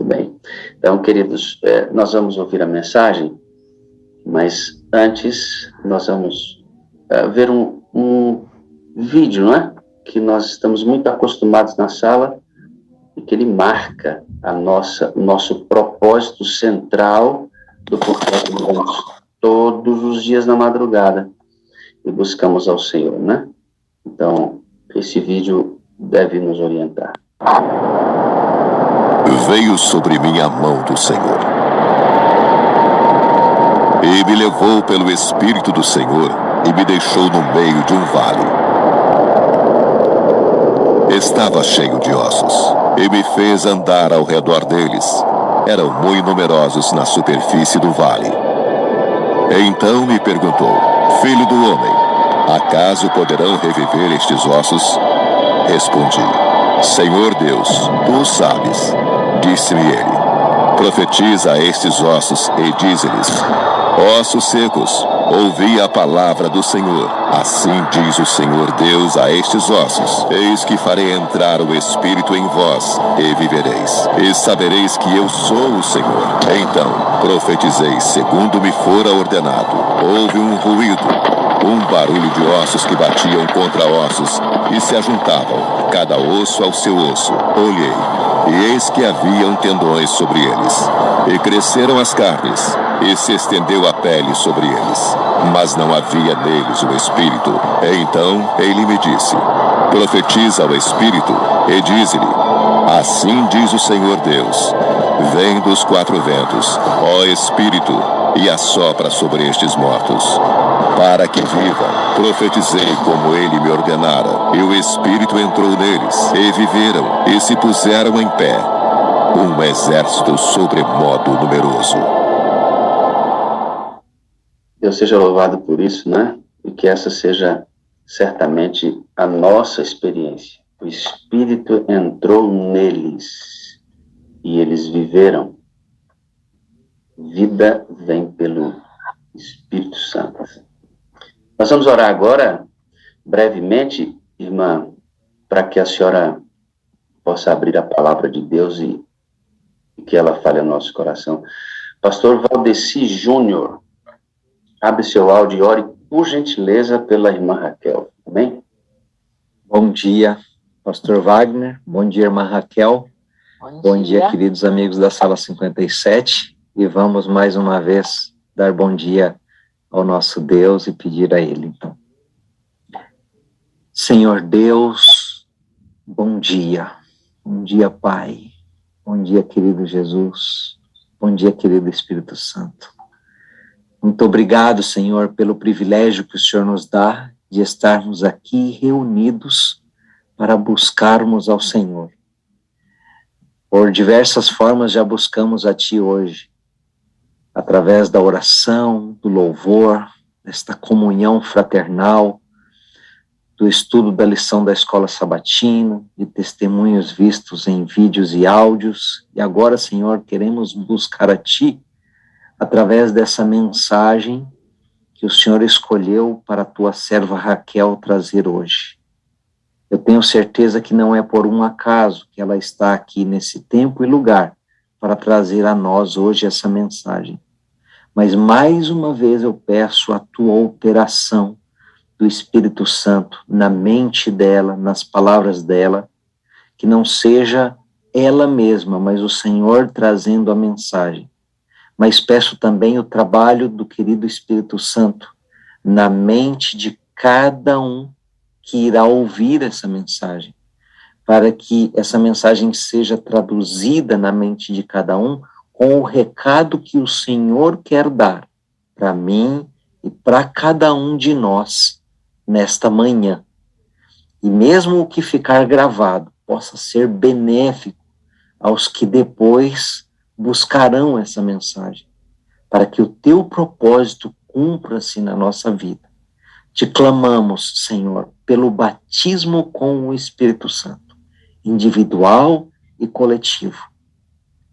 bem. Então, queridos, nós vamos ouvir a mensagem, mas antes nós vamos ver um vídeo, não é? Que nós estamos muito acostumados na sala e que ele marca o nosso propósito central do porquê nós vamos todos os dias na madrugada e buscamos ao Senhor, né? Então, esse vídeo deve nos orientar. Veio sobre mim a mão do Senhor e me levou pelo Espírito do Senhor e me deixou no meio de um vale. Estava cheio de ossos e me fez andar ao redor deles. Eram muito numerosos na superfície do vale. Então me perguntou: Filho do homem, acaso poderão reviver estes ossos? Respondi: Senhor Deus, tu o sabes. Disse-me ele: Profetiza a estes ossos e dize-lhes: Ossos secos, ouvi a palavra do Senhor. Assim diz o Senhor Deus a estes ossos: Eis que farei entrar o Espírito em vós, e vivereis, e sabereis que eu sou o Senhor. Então profetizei segundo me fora ordenado. Houve um ruído, um barulho de ossos que batiam contra ossos e se ajuntavam, cada osso ao seu osso. Olhei, e eis que haviam tendões sobre eles, e cresceram as carnes, e se estendeu a pele sobre eles, mas não havia neles o Espírito. Então ele me disse: Profetiza ao Espírito, e dize-lhe: Assim diz o Senhor Deus: Vem dos quatro ventos, ó Espírito, e assopra sobre estes mortos, para que vivam. Profetizei como ele me ordenara, e o Espírito entrou neles, e viveram, e se puseram em pé, um exército sobremodo numeroso. Deus seja louvado por isso, né? E que essa seja certamente a nossa experiência. O Espírito entrou neles, e eles viveram. Vida vem pelo Espírito Santo. Nós vamos orar agora, brevemente, irmã, para que a senhora possa abrir a palavra de Deus e que ela fale ao nosso coração. Pastor Valdeci Júnior, abre seu áudio e ore, por gentileza, pela irmã Raquel. Amém? Bom dia, Pastor Wagner. Bom dia, irmã Raquel. Bom dia, queridos amigos da Sala 57. E vamos mais uma vez dar bom dia ao nosso Deus e pedir a Ele, então. Senhor Deus, bom dia. Bom dia, Pai. Bom dia, querido Jesus. Bom dia, querido Espírito Santo. Muito obrigado, Senhor, pelo privilégio que o Senhor nos dá de estarmos aqui reunidos para buscarmos ao Senhor. Por diversas formas já buscamos a Ti hoje, através da oração, do louvor, desta comunhão fraternal, do estudo da lição da escola sabatina, de testemunhos vistos em vídeos e áudios. E agora, Senhor, queremos buscar a Ti através dessa mensagem que o Senhor escolheu para a Tua serva Raquel trazer hoje. Eu tenho certeza que não é por um acaso que ela está aqui nesse tempo e lugar para trazer a nós hoje essa mensagem. Mas mais uma vez eu peço a Tua operação do Espírito Santo na mente dela, nas palavras dela, que não seja ela mesma, mas o Senhor trazendo a mensagem. Mas peço também o trabalho do querido Espírito Santo na mente de cada um que irá ouvir essa mensagem, para que essa mensagem seja traduzida na mente de cada um com o recado que o Senhor quer dar para mim e para cada um de nós nesta manhã. E mesmo o que ficar gravado possa ser benéfico aos que depois buscarão essa mensagem, para que o Teu propósito cumpra-se na nossa vida. Te clamamos, Senhor, pelo batismo com o Espírito Santo, individual e coletivo.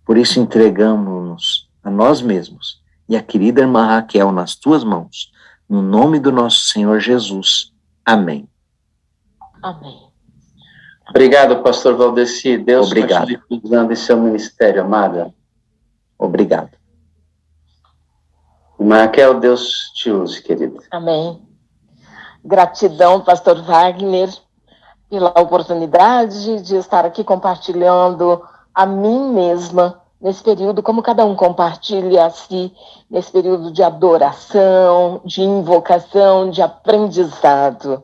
Por isso entregamos-nos a nós mesmos e a querida irmã Raquel nas Tuas mãos, no nome do nosso Senhor Jesus. Amém. Amém. Obrigado, pastor Valdeci. Deus Obrigado. continue usando em seu ministério, amada. Obrigado. Irmã Raquel, Deus te use, querida. Amém. Gratidão, pastor Wagner, pela oportunidade de estar aqui compartilhando a mim mesma nesse período, como cada um compartilha a si, nesse período de adoração, de invocação, de aprendizado.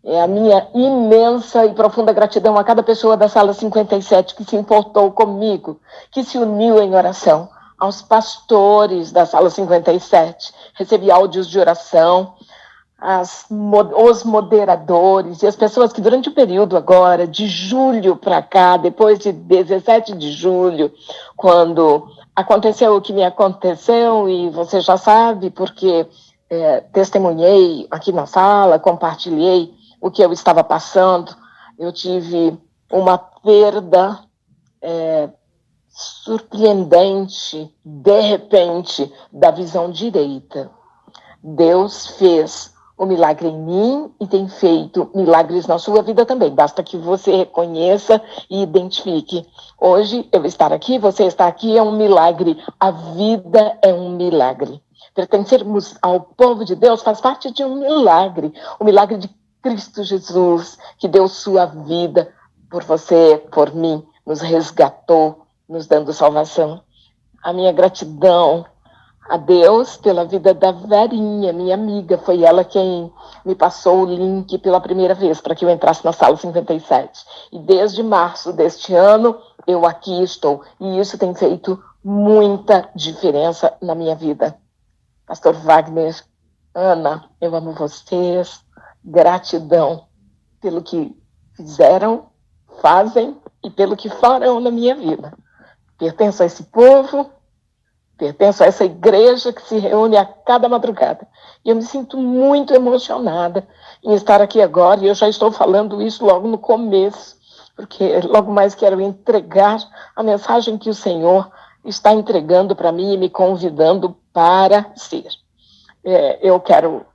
É a minha imensa e profunda gratidão a cada pessoa da Sala 57 que se importou comigo, que se uniu em oração, aos pastores da Sala 57. Recebi áudios de oração, os moderadores e as pessoas que durante o período agora, de julho para cá, depois de 17 de julho, quando aconteceu o que me aconteceu, e você já sabe, porque testemunhei aqui na sala, compartilhei o que eu estava passando, eu tive uma perda surpreendente, de repente, da visão direita. Deus fez o milagre em mim e tem feito milagres na sua vida também. Basta que você reconheça e identifique. Hoje, eu estar aqui, você estar aqui, é um milagre. A vida é um milagre. Pertencermos ao povo de Deus faz parte de um milagre. O milagre de Cristo Jesus, que deu sua vida por você, por mim, nos resgatou, nos dando salvação. A minha gratidão a Deus pela vida da Verinha, minha amiga. Foi ela quem me passou o link pela primeira vez para que eu entrasse na Sala 57. E desde março deste ano, eu aqui estou. E isso tem feito muita diferença na minha vida. Pastor Wagner, Ana, eu amo vocês. Gratidão pelo que fizeram, fazem e pelo que farão na minha vida. Pertenço a esse povo, pertenço a essa igreja que se reúne a cada madrugada. E eu me sinto muito emocionada em estar aqui agora, e eu já estou falando isso logo no começo, porque logo mais quero entregar a mensagem que o Senhor está entregando para mim e me convidando para ser. Eu quero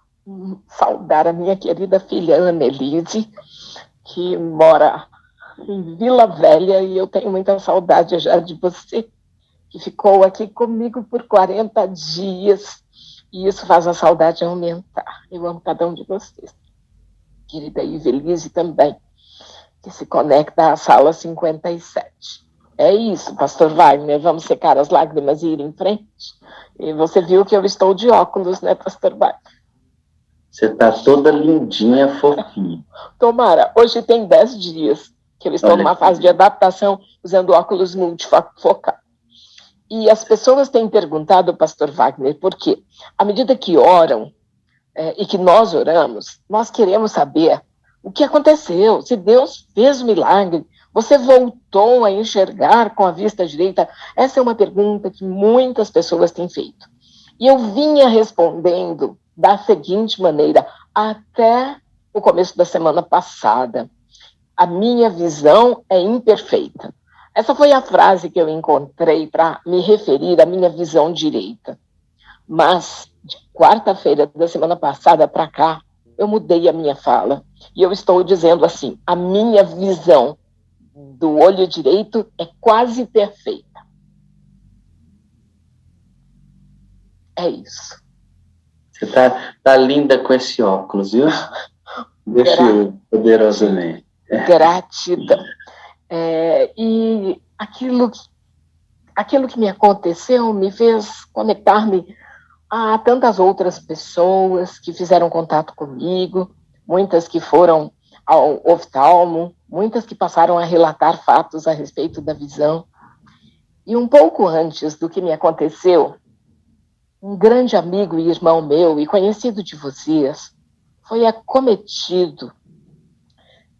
saudar a minha querida filha Annelise, que mora em Vila Velha, e eu tenho muita saudade já de você, que ficou aqui comigo por 40 dias, e isso faz a saudade aumentar. Eu amo cada um de vocês. Querida Ivelise também, que se conecta à Sala 57. É isso, pastor Wagner, vamos secar as lágrimas e ir em frente? E você viu que eu estou de óculos, né, pastor Wagner? Você está toda lindinha, fofinha. Tomara, hoje tem 10 dias que eu estou numa fase de adaptação usando óculos multifocal. E as pessoas têm perguntado, pastor Wagner, por quê? À medida que oram e que nós oramos, nós queremos saber o que aconteceu, se Deus fez o milagre, você voltou a enxergar com a vista direita? Essa é uma pergunta que muitas pessoas têm feito. E eu vinha respondendo da seguinte maneira, até o começo da semana passada. A minha visão é imperfeita. Essa foi a frase que eu encontrei para me referir à minha visão direita. Mas, de quarta-feira da semana passada para cá, eu mudei a minha fala. E eu estou dizendo assim, a minha visão do olho direito é quase perfeita. É isso. Você tá linda com esse óculos, viu? Deixa poderosamente. Gratidão. E aquilo que me aconteceu me fez conectar-me a tantas outras pessoas que fizeram contato comigo, muitas que foram ao oftalmo, muitas que passaram a relatar fatos a respeito da visão. E um pouco antes do que me aconteceu, um grande amigo e irmão meu e conhecido de vocês foi acometido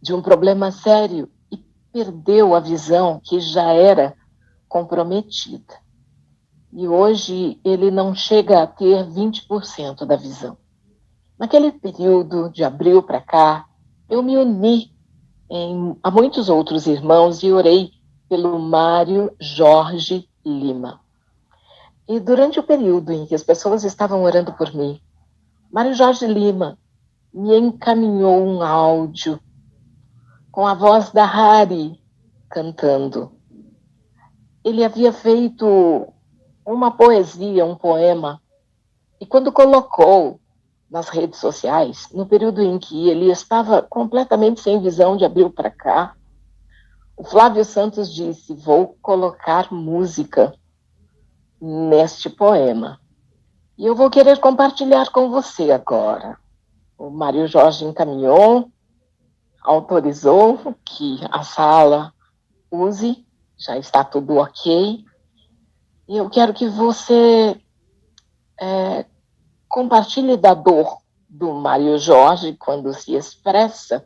de um problema sério e perdeu a visão que já era comprometida. E hoje ele não chega a ter 20% da visão. Naquele período de abril para cá, eu me uni a muitos outros irmãos e orei pelo Mário Jorge Lima. E durante o período em que as pessoas estavam orando por mim, Mário Jorge Lima me encaminhou um áudio com a voz da Hari cantando. Ele havia feito uma poesia, um poema, e quando colocou nas redes sociais, no período em que ele estava completamente sem visão de abril para cá, o Flávio Santos disse: vou colocar música neste poema. E eu vou querer compartilhar com você agora. O Mário Jorge encaminhou, autorizou que a sala use, já está tudo ok. E eu quero que você compartilhe da dor do Mário Jorge quando se expressa.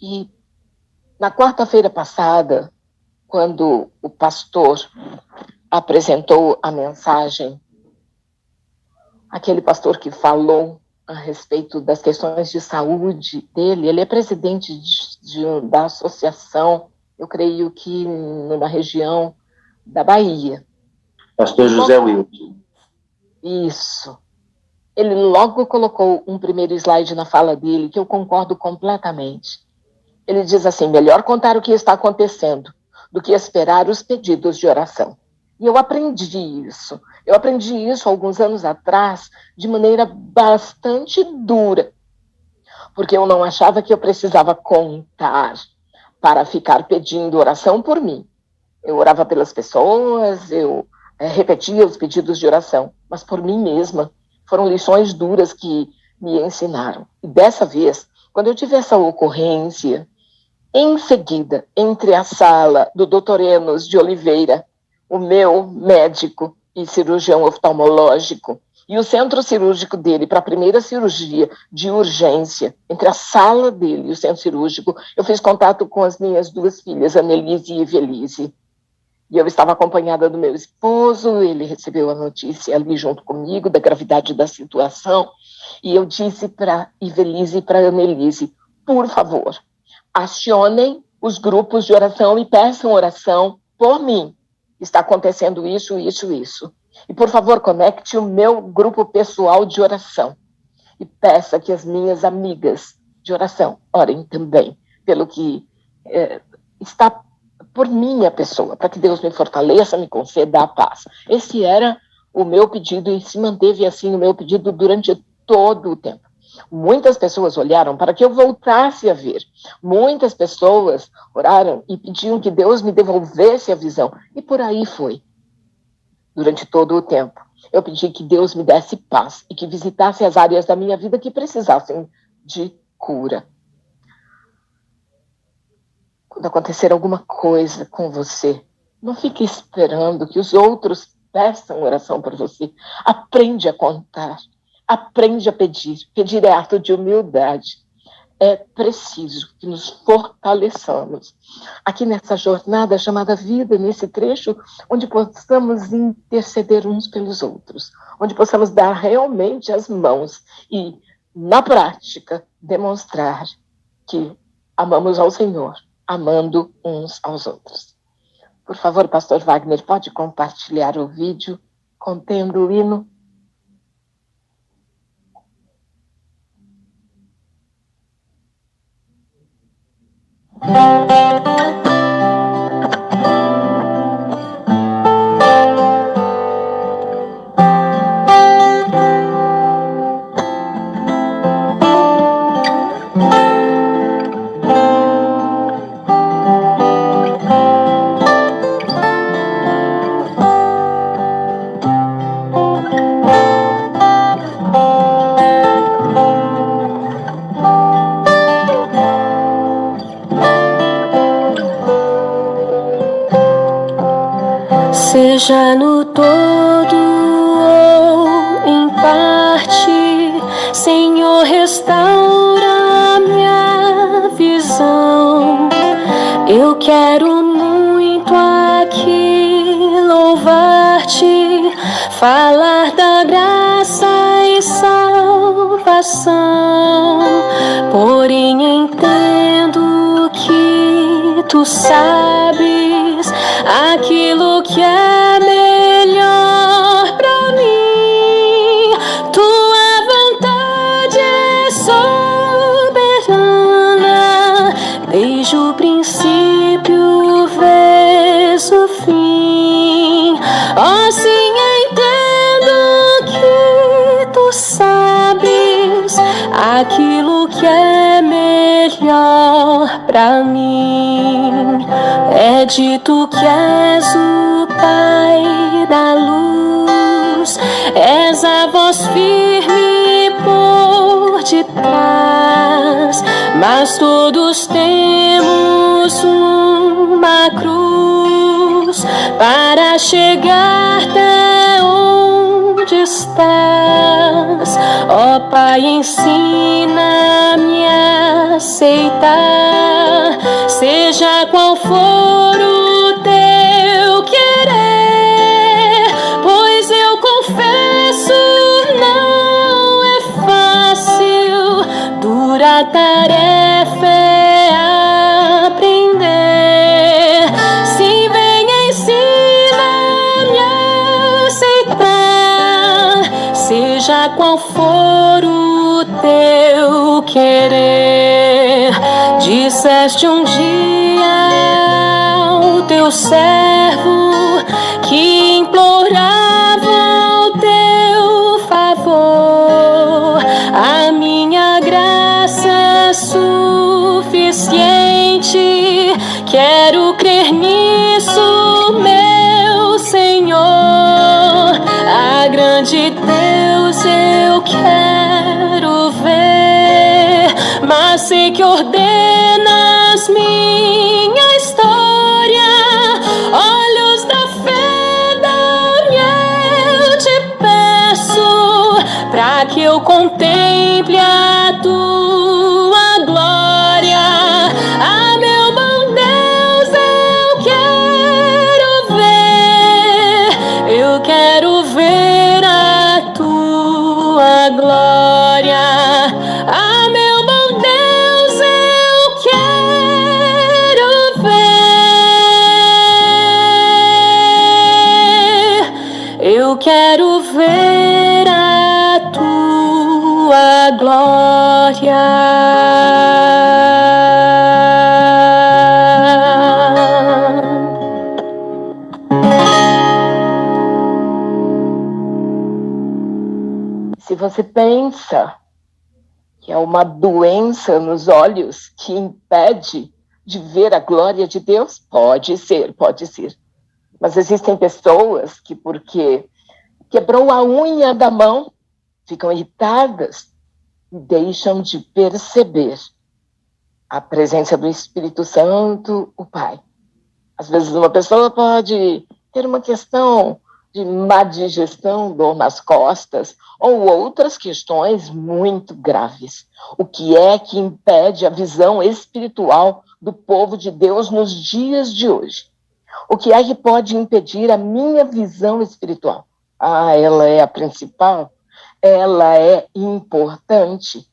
E na quarta-feira passada, quando o pastor apresentou a mensagem, aquele pastor que falou a respeito das questões de saúde dele, ele é presidente da associação, eu creio que numa região da Bahia. Pastor José Wilton. Isso. Ele logo colocou um primeiro slide na fala dele, que eu concordo completamente. Ele diz assim: melhor contar o que está acontecendo do que esperar os pedidos de oração. E eu aprendi isso. Eu aprendi isso alguns anos atrás, de maneira bastante dura, porque eu não achava que eu precisava contar para ficar pedindo oração por mim. Eu orava pelas pessoas, eu repetia os pedidos de oração, mas por mim mesma. Foram lições duras que me ensinaram. E dessa vez, quando eu tive essa ocorrência, em seguida, entre a sala do Dr. Enos de Oliveira, o meu médico e cirurgião oftalmológico, e o centro cirúrgico dele para a primeira cirurgia de urgência, entre a sala dele e o centro cirúrgico, eu fiz contato com as minhas duas filhas, Annelise e Evelise. E eu estava acompanhada do meu esposo, ele recebeu a notícia ali junto comigo da gravidade da situação, e eu disse para Evelise e para Annelise: por favor, acionem os grupos de oração e peçam oração por mim. Está acontecendo isso, isso, isso. E, por favor, conecte o meu grupo pessoal de oração. E peça que as minhas amigas de oração orem também pelo que está por minha pessoa, para que Deus me fortaleça, me conceda a paz. Esse era o meu pedido e se manteve assim o meu pedido durante todo o tempo. Muitas pessoas olharam para que eu voltasse a ver. Muitas pessoas oraram e pediam que Deus me devolvesse a visão. E por aí foi. Durante todo o tempo, eu pedi que Deus me desse paz e que visitasse as áreas da minha vida que precisassem de cura. Quando acontecer alguma coisa com você, não fique esperando que os outros peçam oração por você. Aprende a contar. Aprende a pedir. Pedir é ato de humildade. É preciso que nos fortaleçamos aqui nessa jornada chamada vida, nesse trecho onde possamos interceder uns pelos outros, onde possamos dar realmente as mãos e, na prática, demonstrar que amamos ao Senhor, amando uns aos outros. Por favor, pastor Wagner, pode compartilhar o vídeo contendo o hino? Seja no todo ou em parte, Senhor, restaura minha visão. Eu quero muito aqui louvar-te, falar da graça e salvação. Porém entendo que tu sabes aquilo que é melhor pra mim. Tua vontade é soberana, Oh, sim, entendo que tu sabes aquilo que é melhor pra mim. É dito que és o Pai da luz, és a voz firme por detrás, mas todos temos uma cruz para chegar até onde estás. Ó Pai, ensina-me a aceitar, seja qual for o teu querer, pois eu confesso não é fácil, dura tarefa é aprender. Sim, vem, ensina-me a aceitar, seja qual for o teu querer. Disseste um dia ao teu servo que implorava o teu favor, a minha graça é suficiente. Quero crer nisso, meu Senhor. A grande Deus eu quero ver, mas sei que ordenas minha história. Olhos da fé dá-me, eu te peço, pra que eu contemple a tua glória. Ah, meu bom Deus, eu quero ver a tua glória. Ah, meu bom Deus, eu quero ver a tua glória. Se você pensa que é uma doença nos olhos que impede de ver a glória de Deus, pode ser, pode ser. Mas existem pessoas que, porque quebrou a unha da mão, ficam irritadas e deixam de perceber a presença do Espírito Santo, o Pai. Às vezes uma pessoa pode ter uma questão de má digestão, dor nas costas, ou outras questões muito graves. O que é que impede a visão espiritual do povo de Deus nos dias de hoje? O que é que pode impedir a minha visão espiritual? Ah, ela é a principal, ela é importante.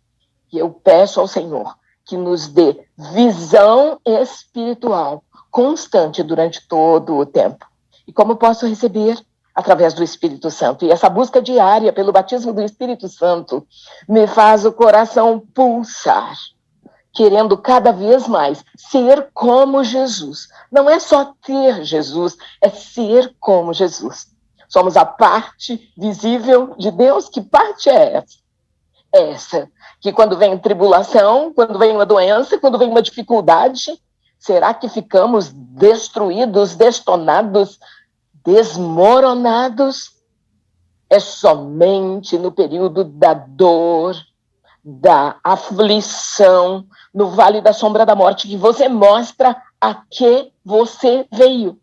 E eu peço ao Senhor que nos dê visão espiritual constante durante todo o tempo. E como posso receber? Através do Espírito Santo. E essa busca diária pelo batismo do Espírito Santo me faz o coração pulsar, querendo cada vez mais ser como Jesus. Não é só ter Jesus, é ser como Jesus. Somos a parte visível de Deus. Que parte é essa? Essa, que quando vem tribulação, quando vem uma doença, quando vem uma dificuldade, será que ficamos destruídos, detonados, desmoronados? É somente no período da dor, da aflição, no vale da sombra da morte, que você mostra a que você veio.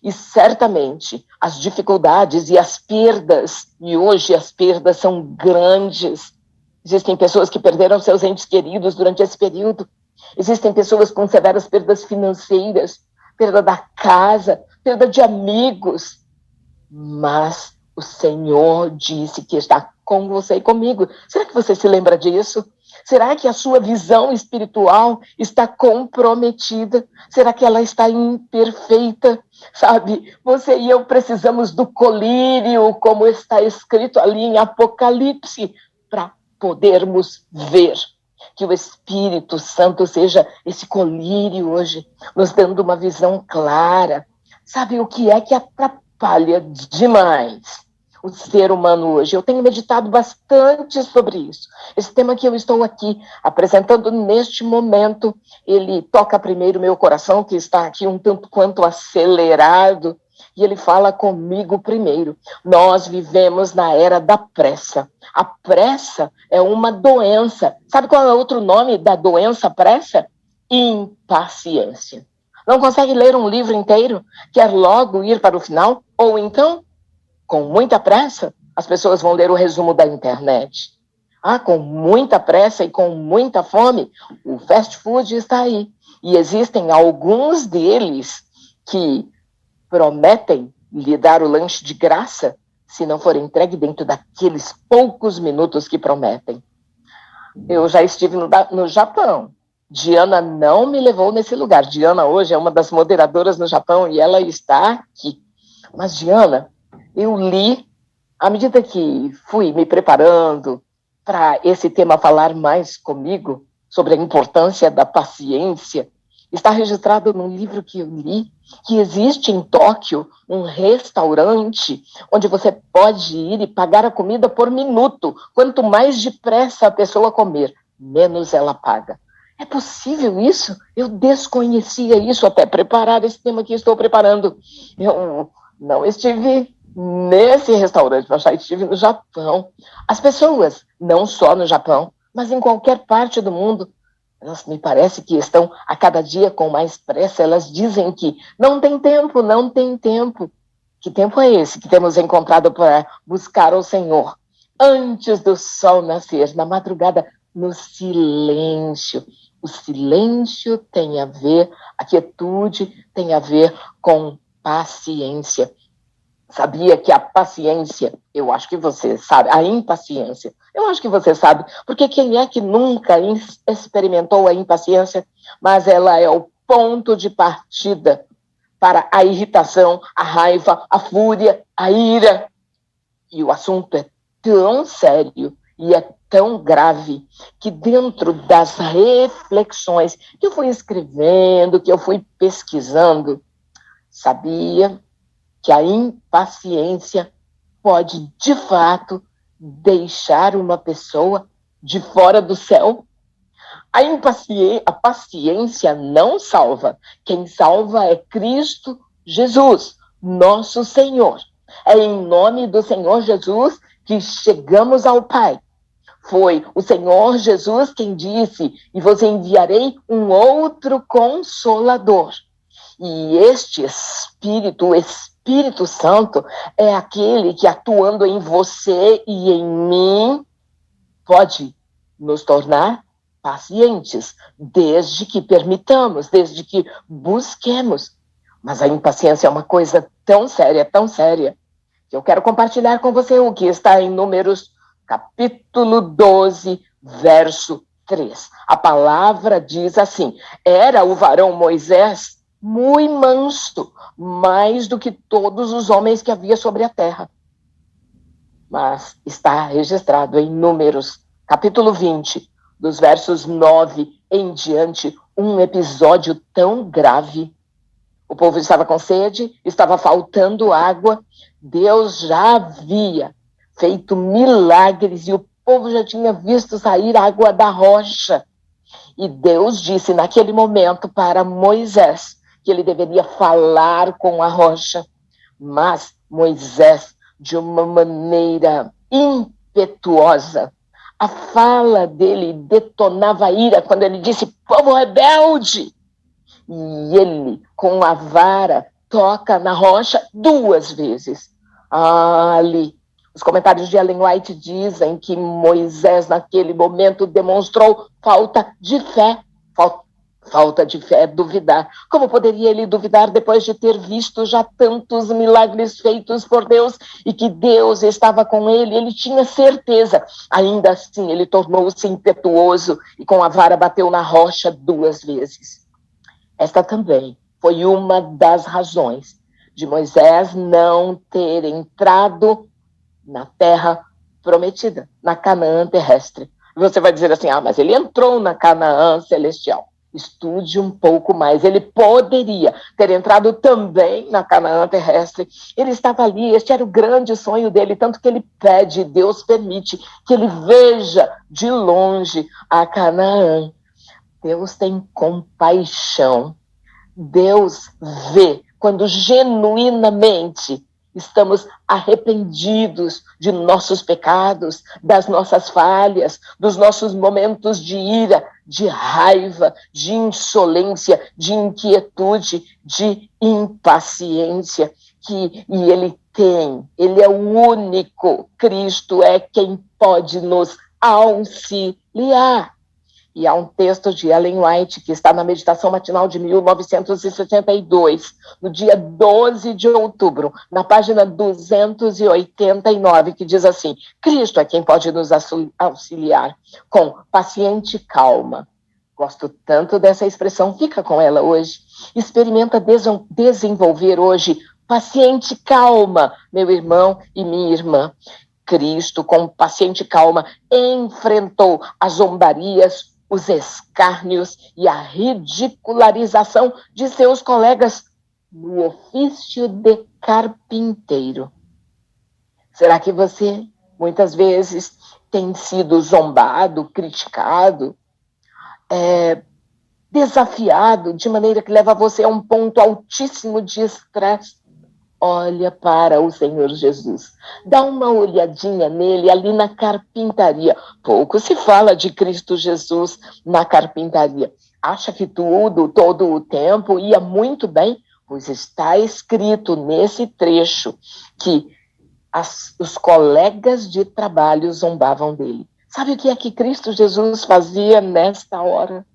E certamente as dificuldades e as perdas, e hoje as perdas são grandes. Existem pessoas que perderam seus entes queridos durante esse período. Existem pessoas com severas perdas financeiras, perda da casa, perda de amigos. Mas o Senhor disse que está com você e comigo. Será que você se lembra disso? Será que a sua visão espiritual está comprometida? Será que ela está imperfeita? Sabe, você e eu precisamos do colírio, como está escrito ali em Apocalipse, para podermos ver. Que o Espírito Santo seja esse colírio hoje, nos dando uma visão clara. Sabe o que é que atrapalha demais o ser humano hoje. Eu tenho meditado bastante sobre isso. Esse tema que eu estou aqui apresentando neste momento, ele toca primeiro meu coração, que está aqui um tanto quanto acelerado, e ele fala comigo primeiro. Nós vivemos na era da pressa. A pressa é uma doença. Sabe qual é o outro nome da doença pressa? Impaciência. Não consegue ler um livro inteiro? Quer logo ir para o final? Ou então, com muita pressa, as pessoas vão ler o resumo da internet. Com muita pressa e com muita fome, o fast food está aí. E existem alguns deles que prometem lhe dar o lanche de graça se não for entregue dentro daqueles poucos minutos que prometem. Eu já estive no Japão. Diana não me levou nesse lugar. Diana hoje é uma das moderadoras no Japão e ela está aqui. Mas, Diana, eu li, à medida que fui me preparando para esse tema falar mais comigo, sobre a importância da paciência, está registrado num livro que eu li, que existe em Tóquio um restaurante onde você pode ir e pagar a comida por minuto. Quanto mais depressa a pessoa comer, menos ela paga. É possível isso? Eu desconhecia isso até preparar esse tema que estou preparando. Eu não estive nesse restaurante, mas já estive no Japão. As pessoas, não só no Japão, mas em qualquer parte do mundo, elas me parece que estão a cada dia com mais pressa. Elas dizem que não tem tempo, não tem tempo. Que tempo é esse que temos encontrado para buscar o Senhor? Antes do sol nascer, na madrugada, no silêncio. O silêncio tem a ver, a quietude tem a ver com paciência. Sabia que a paciência, eu acho que você sabe, a impaciência, eu acho que você sabe, porque quem é que nunca experimentou a impaciência, mas ela é o ponto de partida para a irritação, a raiva, a fúria, a ira. E o assunto é tão sério e é tão grave que dentro das reflexões que eu fui escrevendo, que eu fui pesquisando, sabia que a impaciência pode, de fato, deixar uma pessoa de fora do céu. A paciência não salva. Quem salva é Cristo Jesus, nosso Senhor. É em nome do Senhor Jesus que chegamos ao Pai. Foi o Senhor Jesus quem disse: e vos enviarei um outro Consolador. E este Espírito, o Espírito Santo, é aquele que, atuando em você e em mim, pode nos tornar pacientes, desde que permitamos, desde que busquemos. Mas a impaciência é uma coisa tão séria, que eu quero compartilhar com você o que está em Números, capítulo 12, verso 3. A palavra diz assim: era o varão Moisés muito manso, mais do que todos os homens que havia sobre a terra. Mas está registrado em Números, capítulo 20, dos versos 9 em diante, um episódio tão grave. O povo estava com sede, estava faltando água, Deus já havia feito milagres e o povo já tinha visto sair água da rocha. E Deus disse naquele momento para Moisés que ele deveria falar com a rocha. Mas Moisés, de uma maneira impetuosa, a fala dele detonava a ira quando ele disse: povo rebelde! E ele, com a vara, toca na rocha 2 vezes. Ali, os comentários de Ellen White dizem que Moisés, naquele momento, demonstrou falta de fé. Falta de fé é duvidar. Como poderia ele duvidar depois de ter visto já tantos milagres feitos por Deus e que Deus estava com ele? Ele tinha certeza. Ainda assim, ele tornou-se impetuoso e com a vara bateu na rocha 2 vezes. Esta também foi uma das razões de Moisés não ter entrado na terra prometida, na Canaã terrestre. Você vai dizer assim: mas ele entrou na Canaã celestial. Estude um pouco mais. Ele poderia ter entrado também na Canaã terrestre. Ele estava ali, este era o grande sonho dele, tanto que ele pede, Deus permite que ele veja de longe a Canaã. Deus tem compaixão. Deus vê quando genuinamente estamos arrependidos de nossos pecados, das nossas falhas, dos nossos momentos de ira, de raiva, de insolência, de inquietude, de impaciência, e ele é o único, Cristo é quem pode nos auxiliar. E há um texto de Ellen White, que está na Meditação Matinal de 1972, no dia 12 de outubro, na página 289, que diz assim: Cristo é quem pode nos auxiliar com paciente calma. Gosto tanto dessa expressão, fica com ela hoje. Experimenta desenvolver hoje paciente calma, meu irmão e minha irmã. Cristo, com paciente calma, enfrentou as zombarias, os escárnios e a ridicularização de seus colegas no ofício de carpinteiro. Será que você, muitas vezes, tem sido zombado, criticado, desafiado, de maneira que leva você a um ponto altíssimo de estresse? Olha para o Senhor Jesus. Dá uma olhadinha nele ali na carpintaria. Pouco se fala de Cristo Jesus na carpintaria. Acha que todo o tempo ia muito bem? Pois está escrito nesse trecho que os colegas de trabalho zombavam dele. Sabe o que é que Cristo Jesus fazia nesta hora?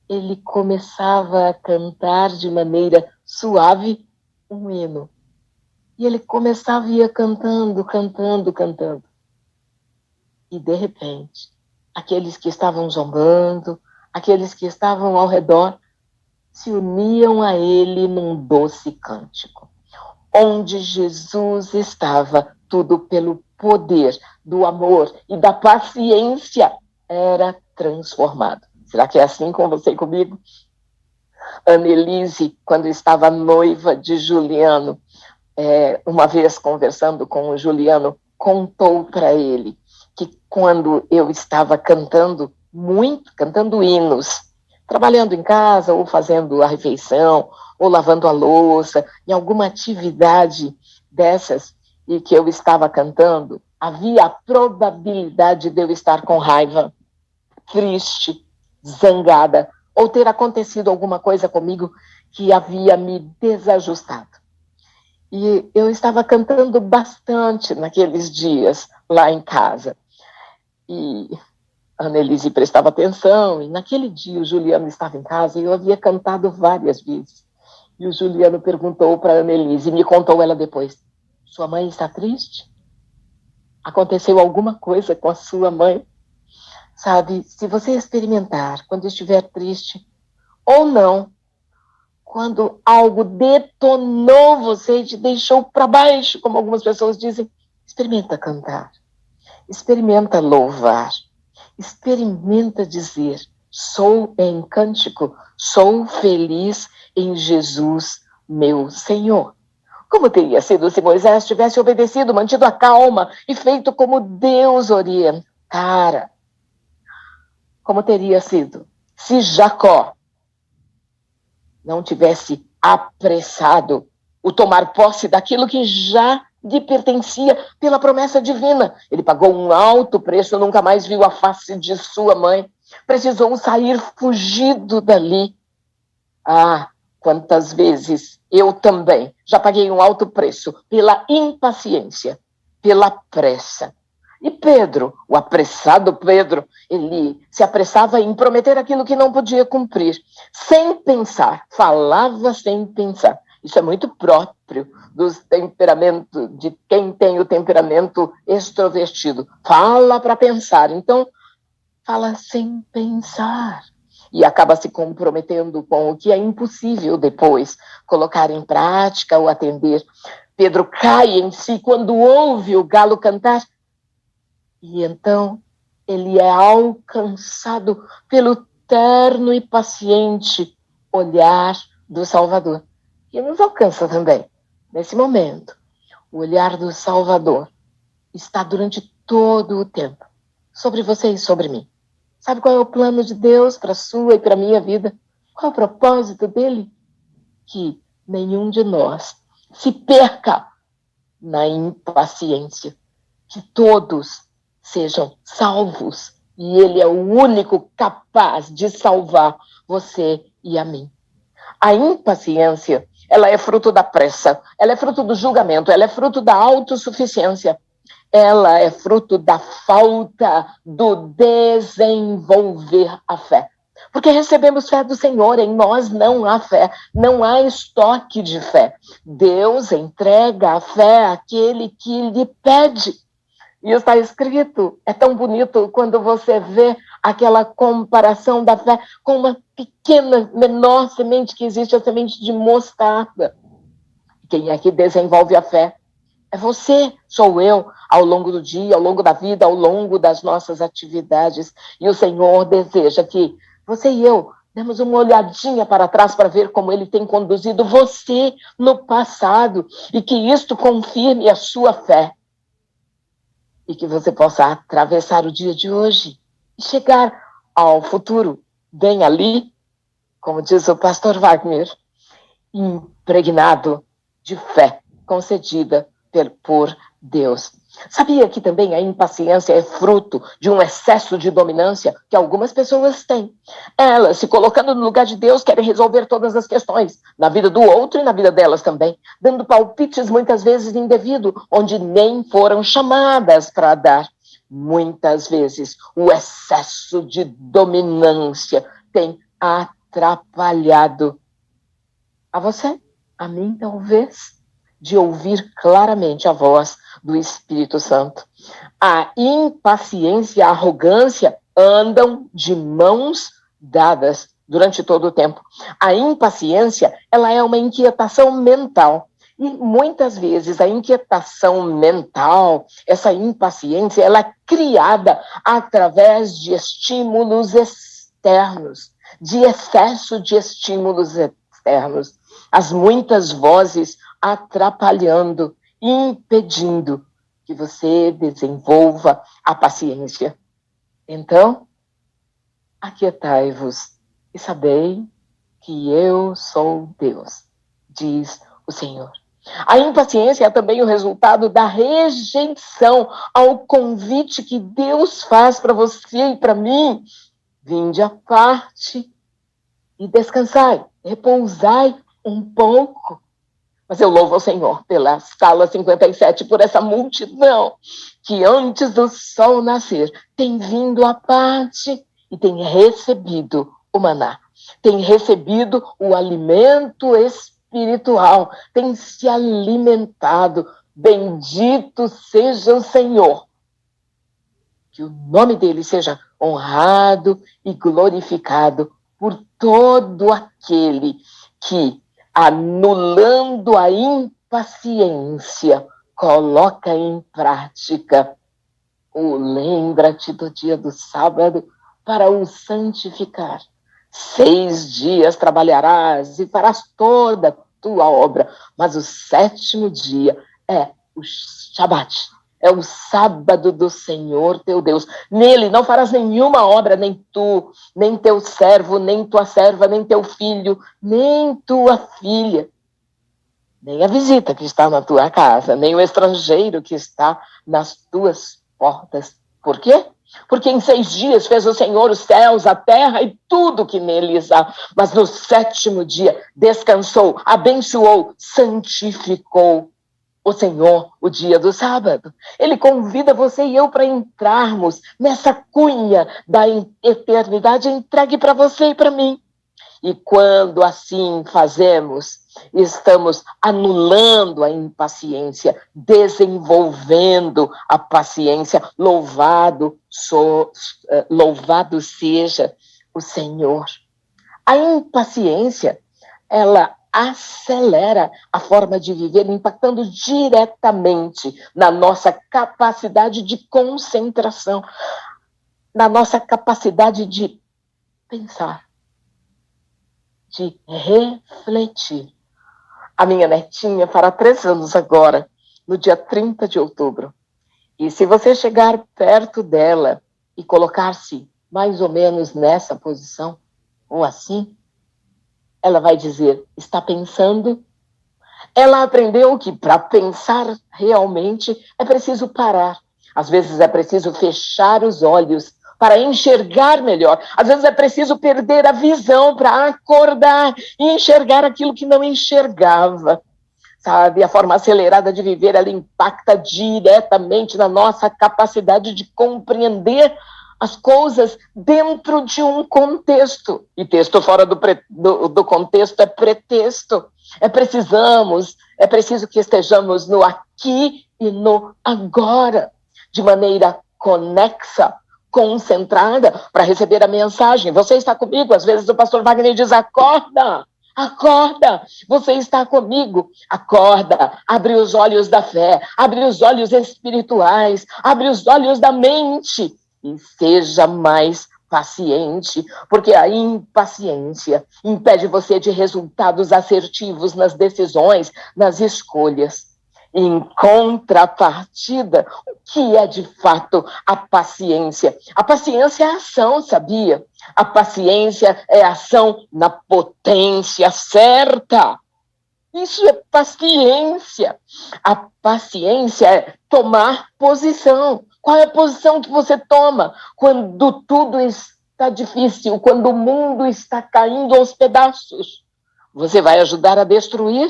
Ele começava a cantar de maneira suave um hino. E ele começava e ia cantando. E, de repente, aqueles que estavam zombando, aqueles que estavam ao redor, se uniam a ele num doce cântico. Onde Jesus estava, tudo pelo poder do amor e da paciência era transformado. Será que é assim com você e comigo? Annelise, quando estava noiva de Juliano, uma vez conversando com o Juliano, contou para ele que quando eu estava cantando hinos, trabalhando em casa, ou fazendo a refeição, ou lavando a louça, em alguma atividade dessas, e que eu estava cantando, havia a probabilidade de eu estar com raiva, triste, zangada, ou ter acontecido alguma coisa comigo que havia me desajustado. E eu estava cantando bastante naqueles dias lá em casa. E a Annelise prestava atenção, e naquele dia o Juliano estava em casa e eu havia cantado várias vezes. E o Juliano perguntou para a Annelise, e me contou ela depois: sua mãe está triste? Aconteceu alguma coisa com a sua mãe? Sabe, se você experimentar quando estiver triste, ou não, quando algo detonou você e te deixou para baixo, como algumas pessoas dizem, experimenta cantar, experimenta louvar, experimenta dizer: sou em cântico, sou feliz em Jesus, meu Senhor. Como teria sido se Moisés tivesse obedecido, mantido a calma e feito como Deus orientara? Como teria sido se Jacó não tivesse apressado o tomar posse daquilo que já lhe pertencia pela promessa divina? Ele pagou um alto preço, nunca mais viu a face de sua mãe, precisou sair fugido dali. Ah, quantas vezes eu também já paguei um alto preço pela impaciência, pela pressa. E Pedro, o apressado Pedro, ele se apressava em prometer aquilo que não podia cumprir, sem pensar, falava sem pensar. Isso é muito próprio dos temperamentos, de quem tem o temperamento extrovertido. Fala para pensar, então fala sem pensar. E acaba se comprometendo com o que é impossível depois colocar em prática ou atender. Pedro cai em si quando ouve o galo cantar. E então ele é alcançado pelo terno e paciente olhar do Salvador. E nos alcança também, nesse momento. O olhar do Salvador está durante todo o tempo sobre você e sobre mim. Sabe qual é o plano de Deus para a sua e para a minha vida? Qual é o propósito dele? Que nenhum de nós se perca na impaciência. Que todos sejam salvos. E ele é o único capaz de salvar você e a mim. A impaciência, ela é fruto da pressa, ela é fruto do julgamento, ela é fruto da autossuficiência. Ela é fruto da falta do desenvolver a fé. Porque recebemos fé do Senhor, em nós não há fé, não há estoque de fé. Deus entrega a fé àquele que lhe pede. E está escrito, é tão bonito quando você vê aquela comparação da fé com uma pequena, menor semente que existe, a semente de mostarda. Quem é que desenvolve a fé? É você, sou eu, ao longo do dia, ao longo da vida, ao longo das nossas atividades. E o Senhor deseja que você e eu demos uma olhadinha para trás para ver como Ele tem conduzido você no passado e que isto confirme a sua fé. E que você possa atravessar o dia de hoje e chegar ao futuro bem ali, como diz o pastor Wagner, impregnado de fé concedida por Deus. Sabia que também a impaciência é fruto de um excesso de dominância que algumas pessoas têm? Elas, se colocando no lugar de Deus, querem resolver todas as questões, na vida do outro e na vida delas também, dando palpites muitas vezes indevido, onde nem foram chamadas para dar. Muitas vezes o excesso de dominância tem atrapalhado a você, a mim talvez, de ouvir claramente a voz do Espírito Santo. A impaciência e a arrogância andam de mãos dadas durante todo o tempo. A impaciência, ela é uma inquietação mental. E muitas vezes a inquietação mental, essa impaciência, ela é criada através de estímulos externos, de excesso de estímulos externos. As muitas vozes atrapalhando, impedindo que você desenvolva a paciência. Então, aquietai-vos e sabei que eu sou Deus, diz o Senhor. A impaciência é também o resultado da rejeição ao convite que Deus faz para você e para mim. Vinde à parte e descansai, repousai um pouco. Mas eu louvo ao Senhor pela Sala 57, por essa multidão que antes do sol nascer tem vindo à parte e tem recebido o maná, tem recebido o alimento espiritual, tem se alimentado. Bendito seja o Senhor. Que o nome dele seja honrado e glorificado por todo aquele que, anulando a impaciência, coloca em prática o lembra-te do dia do sábado para o santificar. 6 dias trabalharás e farás toda a tua obra, mas o 7º dia é o Shabat, é o sábado do Senhor teu Deus. Nele não farás nenhuma obra, nem tu, nem teu servo, nem tua serva, nem teu filho, nem tua filha, nem a visita que está na tua casa, nem o estrangeiro que está nas tuas portas. Por quê? Porque em 6 dias fez o Senhor os céus, a terra e tudo que neles há. Mas no 7º dia descansou, abençoou, santificou o Senhor o dia do sábado. Ele convida você e eu para entrarmos nessa cunha da eternidade entregue para você e para mim. E quando assim fazemos, estamos anulando a impaciência, desenvolvendo a paciência. Louvado seja o Senhor. A impaciência, ela acelera a forma de viver, impactando diretamente na nossa capacidade de concentração, na nossa capacidade de pensar, de refletir. A minha netinha fará 3 anos agora, no dia 30 de outubro. E se você chegar perto dela e colocar-se mais ou menos nessa posição, ou assim, ela vai dizer, está pensando? Ela aprendeu que para pensar realmente é preciso parar. Às vezes é preciso fechar os olhos para enxergar melhor. Às vezes é preciso perder a visão para acordar e enxergar aquilo que não enxergava. Sabe, a forma acelerada de viver, ela impacta diretamente na nossa capacidade de compreender as coisas dentro de um contexto. E texto fora do contexto é pretexto. É preciso que estejamos no aqui e no agora, de maneira conexa, concentrada, para receber a mensagem. Você está comigo? Às vezes o pastor Wagner diz, acorda! Acorda, você está comigo, acorda, abre os olhos da fé, abre os olhos espirituais, abre os olhos da mente e seja mais paciente, porque a impaciência impede você de resultados assertivos nas decisões, nas escolhas. Em contrapartida, o que é de fato a paciência? A paciência é ação, sabia? A paciência é ação na potência certa. Isso é paciência. A paciência é tomar posição. Qual é a posição que você toma quando tudo está difícil, quando o mundo está caindo aos pedaços? Você vai ajudar a destruir?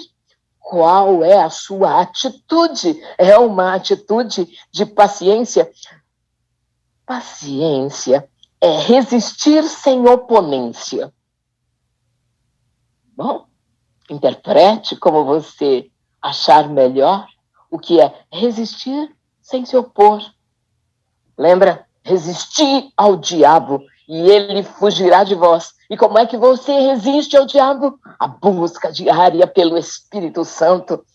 Qual é a sua atitude? É uma atitude de paciência? Paciência é resistir sem oponência. Bom, interprete como você achar melhor o que é resistir sem se opor. Lembra? Resistir ao diabo e ele fugirá de vós. E como é que você resiste ao diabo? A busca diária pelo Espírito Santo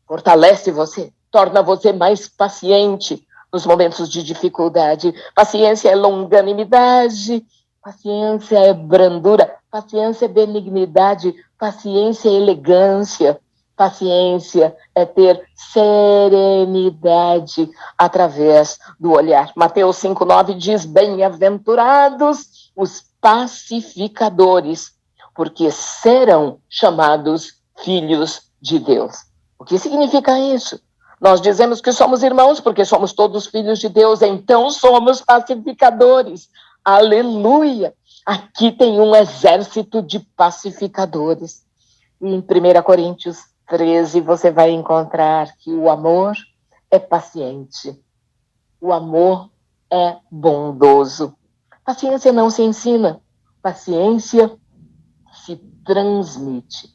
fortalece você, torna você mais paciente nos momentos de dificuldade. Paciência é longanimidade, paciência é brandura, paciência é benignidade, paciência é elegância, paciência é ter serenidade através do olhar. Mateus 5,9 diz, bem-aventurados os pacificadores, porque serão chamados filhos de Deus. O que significa isso? Nós dizemos que somos irmãos porque somos todos filhos de Deus, então somos pacificadores. Aleluia! Aqui tem um exército de pacificadores. E em 1 Coríntios 13 você vai encontrar que o amor é paciente. O amor é bondoso. Paciência não se ensina, paciência se transmite.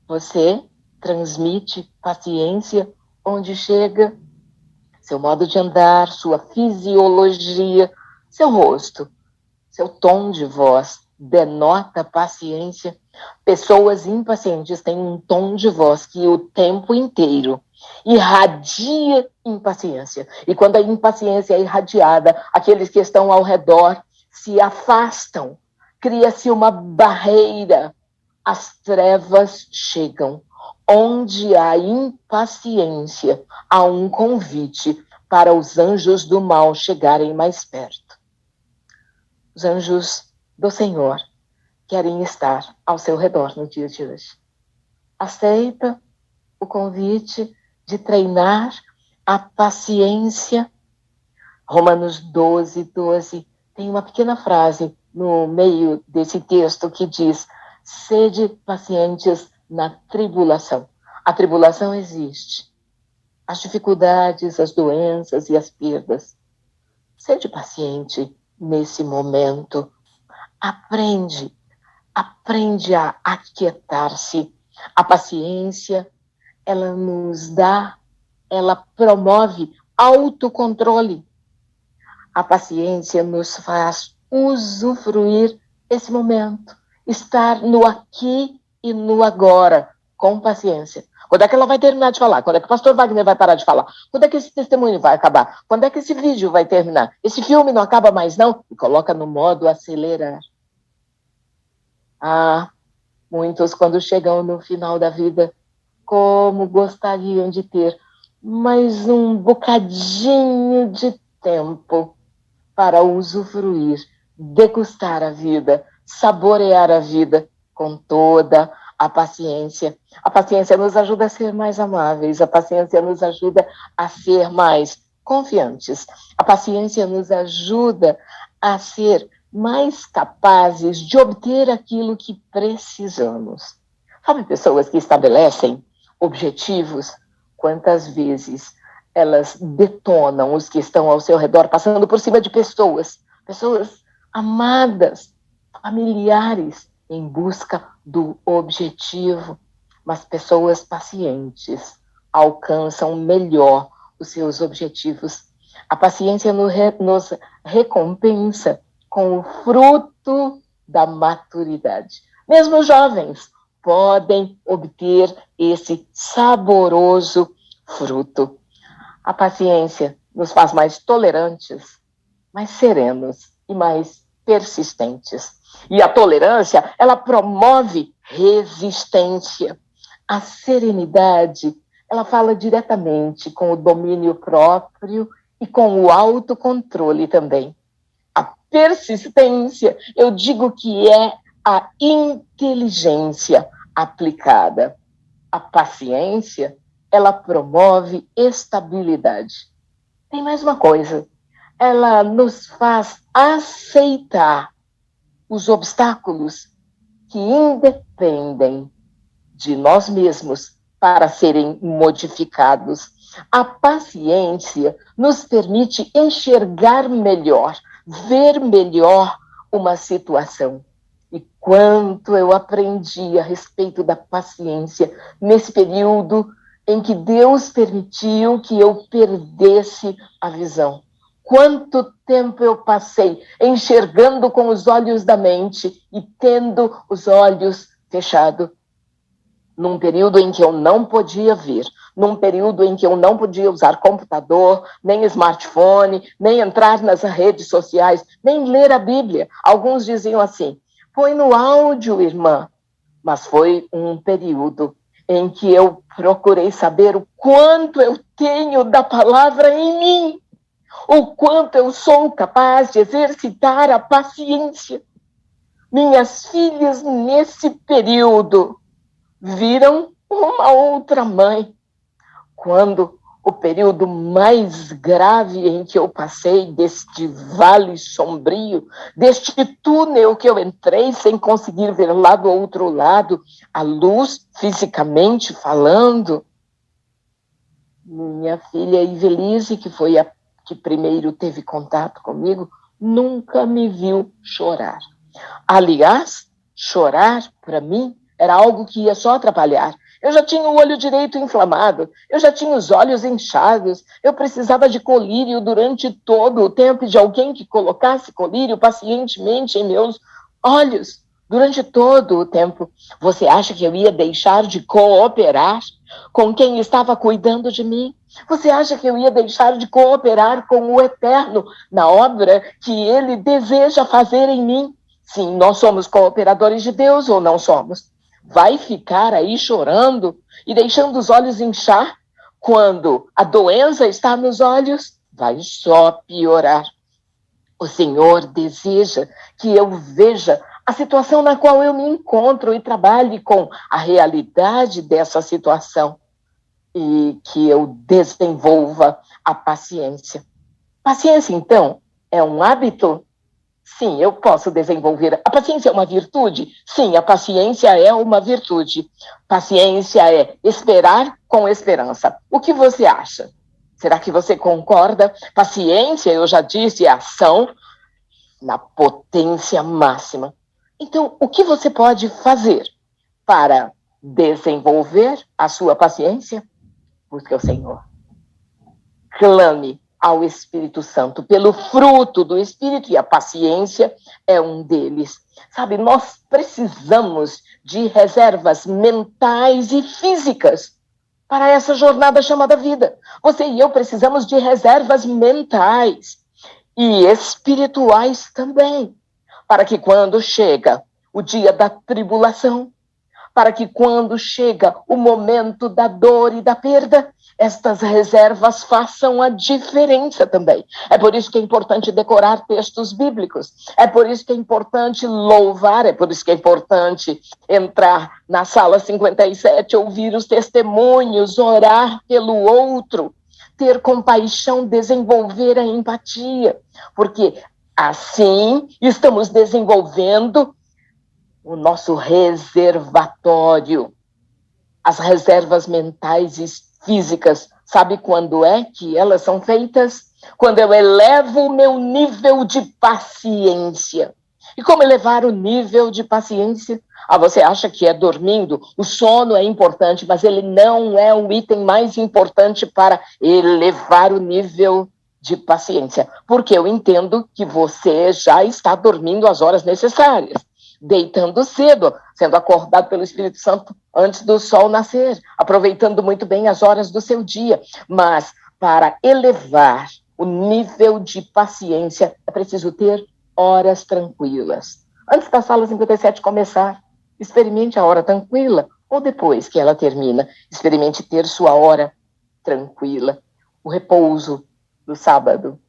Você transmite paciência onde chega, seu modo de andar, sua fisiologia, seu rosto, seu tom de voz denota paciência. Pessoas impacientes têm um tom de voz que o tempo inteiro irradia impaciência. E quando a impaciência é irradiada, aqueles que estão ao redor se afastam, cria-se uma barreira, as trevas chegam. Onde há impaciência, há um convite para os anjos do mal chegarem mais perto. Os anjos do Senhor querem estar ao seu redor no dia de hoje. Aceita o convite de treinar a paciência. Romanos 12:12 tem uma pequena frase no meio desse texto que diz: sede pacientes na tribulação. A tribulação existe. As dificuldades, as doenças e as perdas. Sede paciente nesse momento. Aprende a aquietar-se. A paciência, ela promove autocontrole. A paciência nos faz usufruir esse momento, estar no aqui e no agora, com paciência. Quando é que ela vai terminar de falar? Quando é que o pastor Wagner vai parar de falar? Quando é que esse testemunho vai acabar? Quando é que esse vídeo vai terminar? Esse filme não acaba mais, não? E coloca no modo acelerar. Ah, muitos, quando chegam no final da vida, como gostariam de ter mais um bocadinho de tempo para usufruir, degustar a vida, saborear a vida com toda a paciência. A paciência nos ajuda a ser mais amáveis, a paciência nos ajuda a ser mais confiantes, a paciência nos ajuda a ser mais capazes de obter aquilo que precisamos. Sabe, pessoas que estabelecem objetivos, quantas vezes elas detonam os que estão ao seu redor, passando por cima de pessoas amadas, familiares, em busca do objetivo. Mas pessoas pacientes alcançam melhor os seus objetivos. A paciência nos recompensa com o fruto da maturidade. Mesmo os jovens podem obter esse saboroso fruto. A paciência nos faz mais tolerantes, mais serenos e mais persistentes. E a tolerância, ela promove resistência. A serenidade, ela fala diretamente com o domínio próprio e com o autocontrole também. A persistência, eu digo que é a inteligência aplicada. A paciência, ela promove estabilidade. Tem mais uma coisa, ela nos faz aceitar os obstáculos que independem de nós mesmos para serem modificados. A paciência nos permite enxergar melhor, ver melhor uma situação. E quanto eu aprendi a respeito da paciência nesse período em que Deus permitiu que eu perdesse a visão. Quanto tempo eu passei enxergando com os olhos da mente e tendo os olhos fechados. Num período em que eu não podia ver, num período em que eu não podia usar computador, nem smartphone, nem entrar nas redes sociais, nem ler a Bíblia. Alguns diziam assim, põe no áudio, irmã. Mas foi um período em que eu procurei saber o quanto eu tenho da palavra em mim, o quanto eu sou capaz de exercitar a paciência. Minhas filhas, nesse período, viram uma outra mãe. Quando o período mais grave em que eu passei, deste vale sombrio, deste túnel que eu entrei sem conseguir ver lá do outro lado, a luz, fisicamente falando, minha filha Ivelise, que foi a que primeiro teve contato comigo, nunca me viu chorar. Aliás, chorar, para mim, era algo que ia só atrapalhar. Eu já tinha o olho direito inflamado, eu já tinha os olhos inchados, eu precisava de colírio durante todo o tempo, de alguém que colocasse colírio pacientemente em meus olhos, durante todo o tempo. Você acha que eu ia deixar de cooperar com quem estava cuidando de mim? Você acha que eu ia deixar de cooperar com o Eterno na obra que Ele deseja fazer em mim? Sim, nós somos cooperadores de Deus ou não somos? Vai ficar aí chorando e deixando os olhos inchar quando a doença está nos olhos? Vai só piorar. O Senhor deseja que eu veja a situação na qual eu me encontro e trabalhe com a realidade dessa situação e que eu desenvolva a paciência. Paciência, então, é um hábito? Sim, eu posso desenvolver. A paciência é uma virtude? Sim, a paciência é uma virtude. Paciência é esperar com esperança. O que você acha? Será que você concorda? Paciência, eu já disse, é ação na potência máxima. Então, o que você pode fazer para desenvolver a sua paciência? Busque o Senhor. Clame ao Espírito Santo pelo fruto do Espírito, e a paciência é um deles. Sabe, nós precisamos de reservas mentais e físicas para essa jornada chamada vida. Você e eu precisamos de reservas mentais e espirituais também, para que quando chega o dia da tribulação, para que quando chega o momento da dor e da perda, estas reservas façam a diferença também. É por isso que é importante decorar textos bíblicos, é por isso que é importante louvar, é por isso que é importante entrar na sala 57, ouvir os testemunhos, orar pelo outro, ter compaixão, desenvolver a empatia, porque assim estamos desenvolvendo o nosso reservatório, as reservas mentais e físicas. Sabe quando é que elas são feitas? Quando eu elevo o meu nível de paciência. E como elevar o nível de paciência? Você acha que é dormindo? O sono é importante, mas ele não é o item mais importante para elevar o nível de paciência. Porque eu entendo que você já está dormindo as horas necessárias, deitando cedo, sendo acordado pelo Espírito Santo antes do sol nascer, aproveitando muito bem as horas do seu dia. Mas para elevar o nível de paciência, é preciso ter horas tranquilas. Antes da sala 57 começar, experimente a hora tranquila, ou depois que ela termina, experimente ter sua hora tranquila. O repouso do sábado,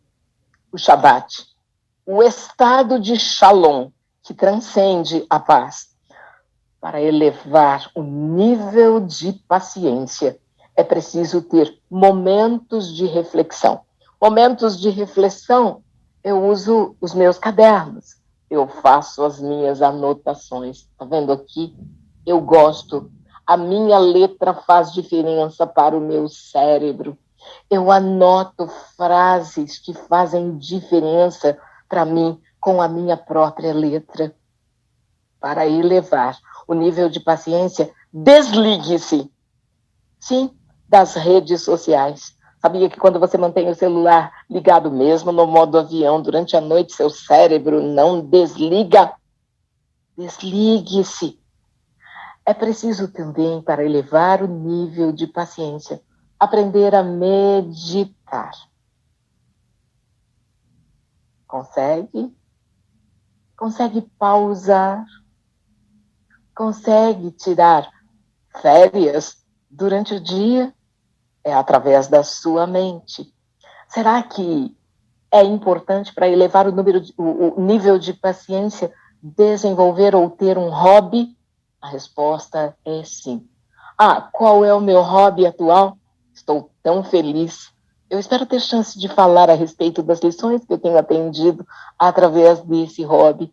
o Shabat, o estado de Shalom, que transcende a paz. Para elevar o nível de paciência, é preciso ter momentos de reflexão. Momentos de reflexão, eu uso os meus cadernos, eu faço as minhas anotações. Tá vendo aqui? Eu gosto. A minha letra faz diferença para o meu cérebro. Eu anoto frases que fazem diferença para mim com a minha própria letra. Para elevar o nível de paciência, desligue-se, sim, das redes sociais. Sabia que quando você mantém o celular ligado mesmo no modo avião durante a noite, seu cérebro não desliga? Desligue-se. É preciso também, para elevar o nível de paciência, aprender a meditar. Consegue? Consegue pausar? Consegue tirar férias durante o dia? É através da sua mente. Será que é importante para elevar o nível de paciência, desenvolver ou ter um hobby? A resposta é sim. Qual é o meu hobby atual? Estou tão feliz. Eu espero ter chance de falar a respeito das lições que eu tenho aprendido através desse hobby.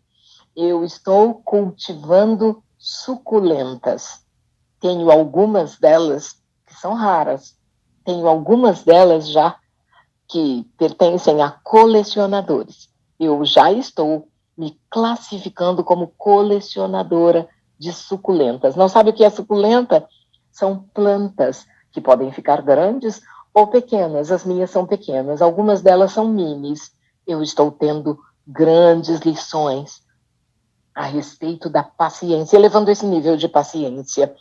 Eu estou cultivando suculentas. Tenho algumas delas que são raras. Tenho algumas delas já que pertencem a colecionadores. Eu já estou me classificando como colecionadora de suculentas. Não sabe o que é suculenta? São plantas que podem ficar grandes ou pequenas. As minhas são pequenas. Algumas delas são minis. Eu estou tendo grandes lições a respeito da paciência, elevando esse nível de paciência.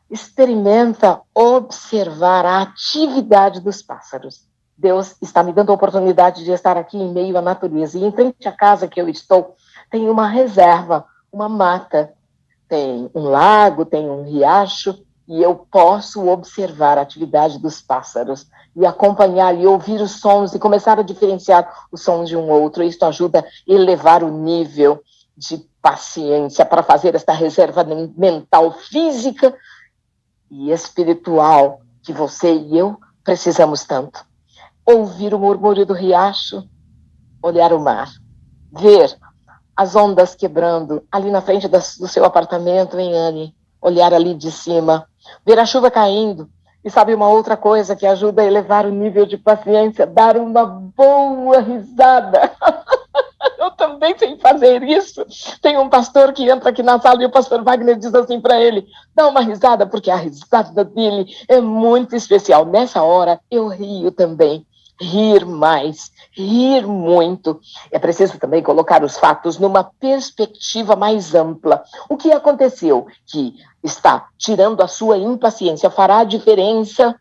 Experimenta observar a atividade dos pássaros. Deus está me dando a oportunidade de estar aqui em meio à natureza. E em frente à casa que eu estou, tem uma reserva, uma mata. Tem um lago, tem um riacho, e eu posso observar a atividade dos pássaros e acompanhar e ouvir os sons e começar a diferenciar os sons de um outro. Isso ajuda a elevar o nível de paciência para fazer esta reserva mental, física e espiritual que você e eu precisamos tanto. Ouvir o murmúrio do riacho, olhar o mar, ver as ondas quebrando ali na frente do seu apartamento em Anne, olhar ali de cima, ver a chuva caindo. E sabe uma outra coisa que ajuda a elevar o nível de paciência? Dar uma boa risada. Eu também sei fazer isso. Tem um pastor que entra aqui na sala e o pastor Wagner diz assim para ele: dá uma risada, porque a risada dele é muito especial. Nessa hora eu rio também. Rir mais, rir muito. É preciso também colocar os fatos numa perspectiva mais ampla. O que aconteceu que está tirando a sua impaciência fará a diferença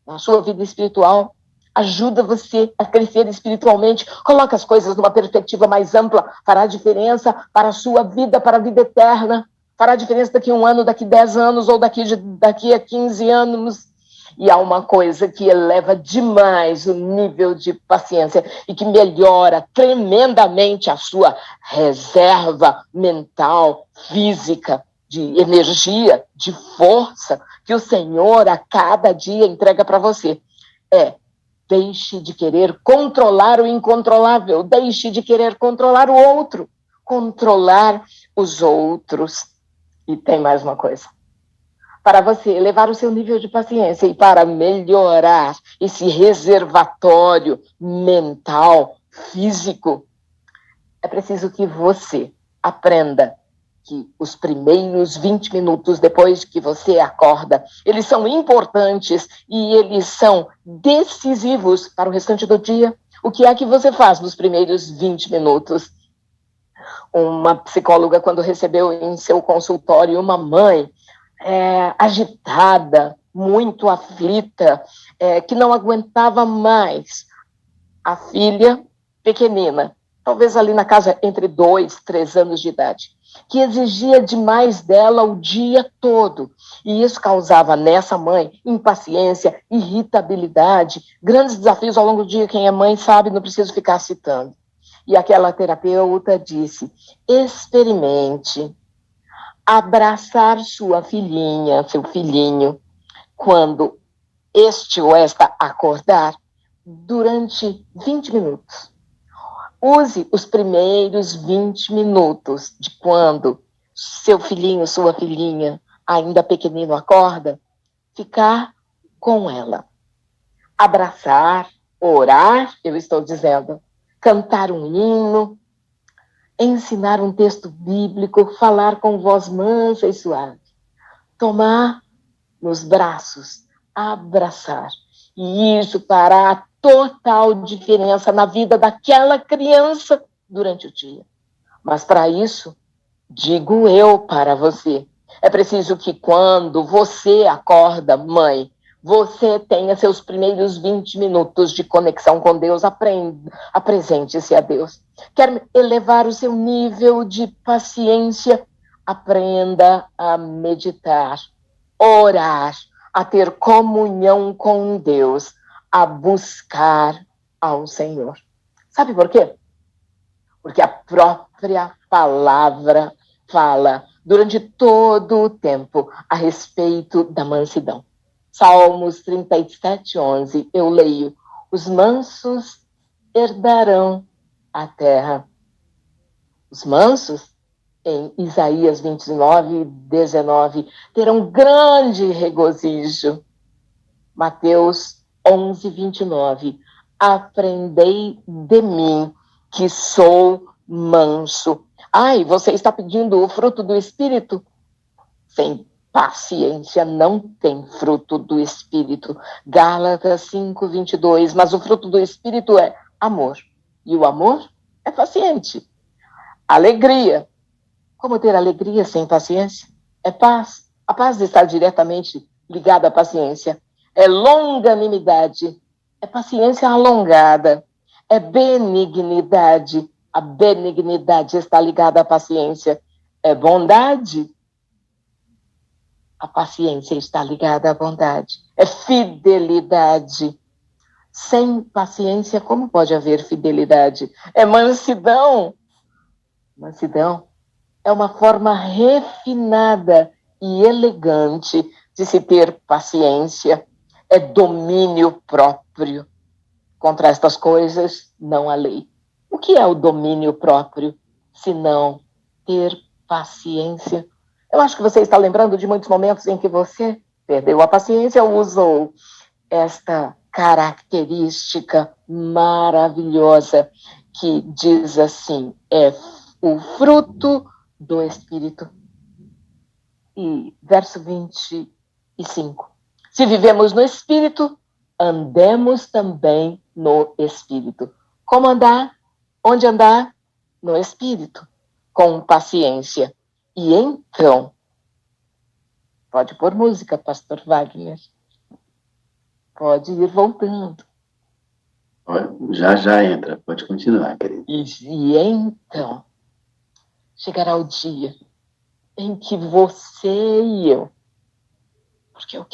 na sua vida espiritual? ajuda você a crescer espiritualmente, coloca as coisas numa perspectiva mais ampla, fará diferença para a sua vida, para a vida eterna, fará diferença daqui a 1 ano, daqui a 10 anos, ou daqui a 15 anos. E há uma coisa que eleva demais o nível de paciência e que melhora tremendamente a sua reserva mental, física, de energia, de força, que o Senhor a cada dia entrega para você. Deixe de querer controlar o incontrolável, deixe de querer controlar o outro, controlar os outros. E tem mais uma coisa. Para você elevar o seu nível de paciência e para melhorar esse reservatório mental, físico, é preciso que você aprenda que os primeiros 20 minutos depois que você acorda, eles são importantes e eles são decisivos para o restante do dia. O que é que você faz nos primeiros 20 minutos? Uma psicóloga, quando recebeu em seu consultório uma mãe agitada, muito aflita, que não aguentava mais a filha pequenina, talvez ali na casa entre 2 e 3 anos de idade, que exigia demais dela o dia todo. E isso causava nessa mãe impaciência, irritabilidade, grandes desafios ao longo do dia. Quem é mãe sabe, não preciso ficar citando. E aquela terapeuta disse: experimente abraçar sua filhinha, seu filhinho, quando este ou esta acordar, durante 20 minutos. Use os primeiros 20 minutos de quando seu filhinho, sua filhinha, ainda pequenino, acorda, ficar com ela. Abraçar, orar, eu estou dizendo, cantar um hino, ensinar um texto bíblico, falar com voz mansa e suave, tomar nos braços, abraçar. E isso fará total diferença na vida daquela criança durante o dia. Mas para isso, digo eu para você, é preciso que quando você acorda, mãe, você tenha seus primeiros 20 minutos de conexão com Deus, apresente-se a Deus. Quer elevar o seu nível de paciência? Aprenda a meditar, orar, a ter comunhão com Deus, a buscar ao Senhor. Sabe por quê? Porque a própria palavra fala durante todo o tempo a respeito da mansidão. Salmos 37:11, eu leio: os mansos herdarão a terra. Os mansos, em Isaías 29:19, terão grande regozijo. Mateus 11:29, aprendei de mim, que sou manso. Ai, você está pedindo o fruto do Espírito? Sem paciência não tem fruto do Espírito. Gálatas 5:22, mas o fruto do Espírito é amor. E o amor é paciente. Alegria. Como ter alegria sem paciência? É paz. A paz está diretamente ligada à paciência. É longanimidade. É paciência alongada. É benignidade. A benignidade está ligada à paciência. É bondade. A paciência está ligada à bondade. É fidelidade. Sem paciência, como pode haver fidelidade? É mansidão. Mansidão é uma forma refinada e elegante de se ter paciência. É domínio próprio. Contra estas coisas, não há lei. O que é o domínio próprio, se não ter paciência? Eu acho que você está lembrando de muitos momentos em que você perdeu a paciência ou usou esta característica maravilhosa que diz assim, é o fruto do Espírito. E verso 25. Se vivemos no Espírito, andemos também no Espírito. Como andar? Onde andar? No Espírito, com paciência. E então, pode pôr música, pastor Wagner. Pode ir voltando. Já entra. Pode continuar, querido. E então chegará o dia em que você e eu, porque eu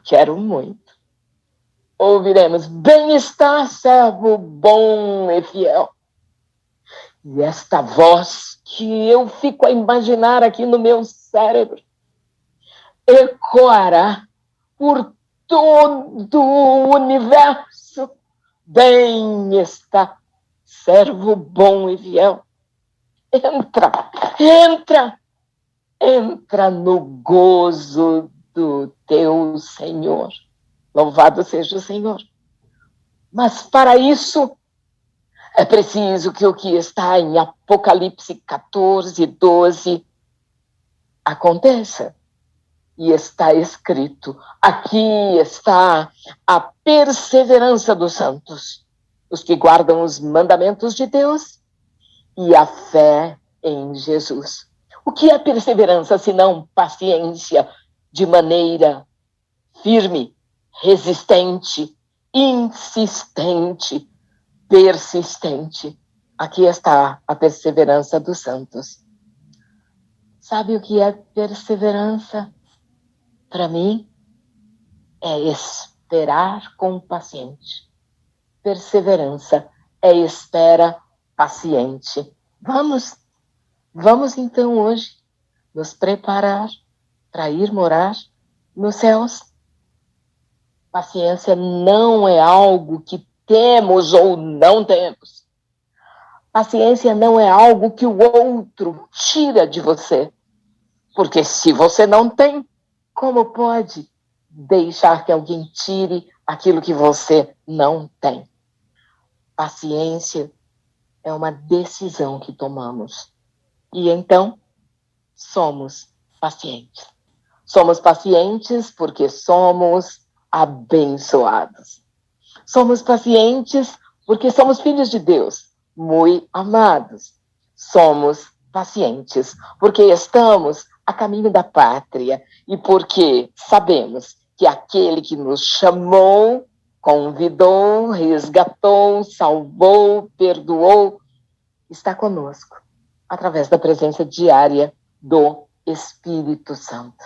quero muito, ouviremos: bem está, servo bom e fiel. E esta voz que eu fico a imaginar aqui no meu cérebro ecoará por todo o universo. Bem está, servo bom e fiel. Entra no gozo do teu Senhor. Louvado seja o Senhor. Mas para isso é preciso que o que está em Apocalipse 14, 12 aconteça. E está escrito: aqui está a perseverança dos santos, os que guardam os mandamentos de Deus e a fé em Jesus. O que é perseverança senão paciência de maneira firme, resistente, insistente, persistente? Aqui está a perseverança dos santos. Sabe o que é perseverança? Para mim, é esperar com paciente. Perseverança é espera paciente. Vamos então hoje nos preparar para ir morar nos céus. Paciência não é algo que temos ou não temos. Paciência não é algo que o outro tira de você. Porque se você não tem, como pode deixar que alguém tire aquilo que você não tem? Paciência é uma decisão que tomamos. E então, somos pacientes. Somos pacientes porque somos abençoados. Somos pacientes porque somos filhos de Deus, muito amados. Somos pacientes porque estamos a caminho da pátria e porque sabemos que aquele que nos chamou, convidou, resgatou, salvou, perdoou, está conosco através da presença diária do Espírito Santo.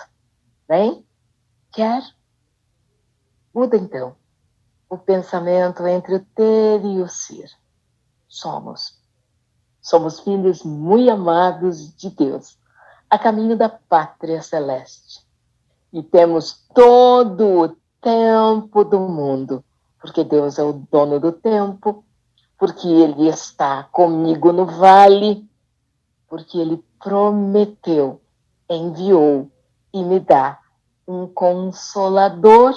Bem? Quer? Muda então o pensamento entre o ter e o ser. Somos filhos muito amados de Deus, a caminho da pátria celeste. E temos todo o tempo do mundo, porque Deus é o dono do tempo, porque Ele está comigo no vale, porque Ele prometeu, enviou e me dá um consolador,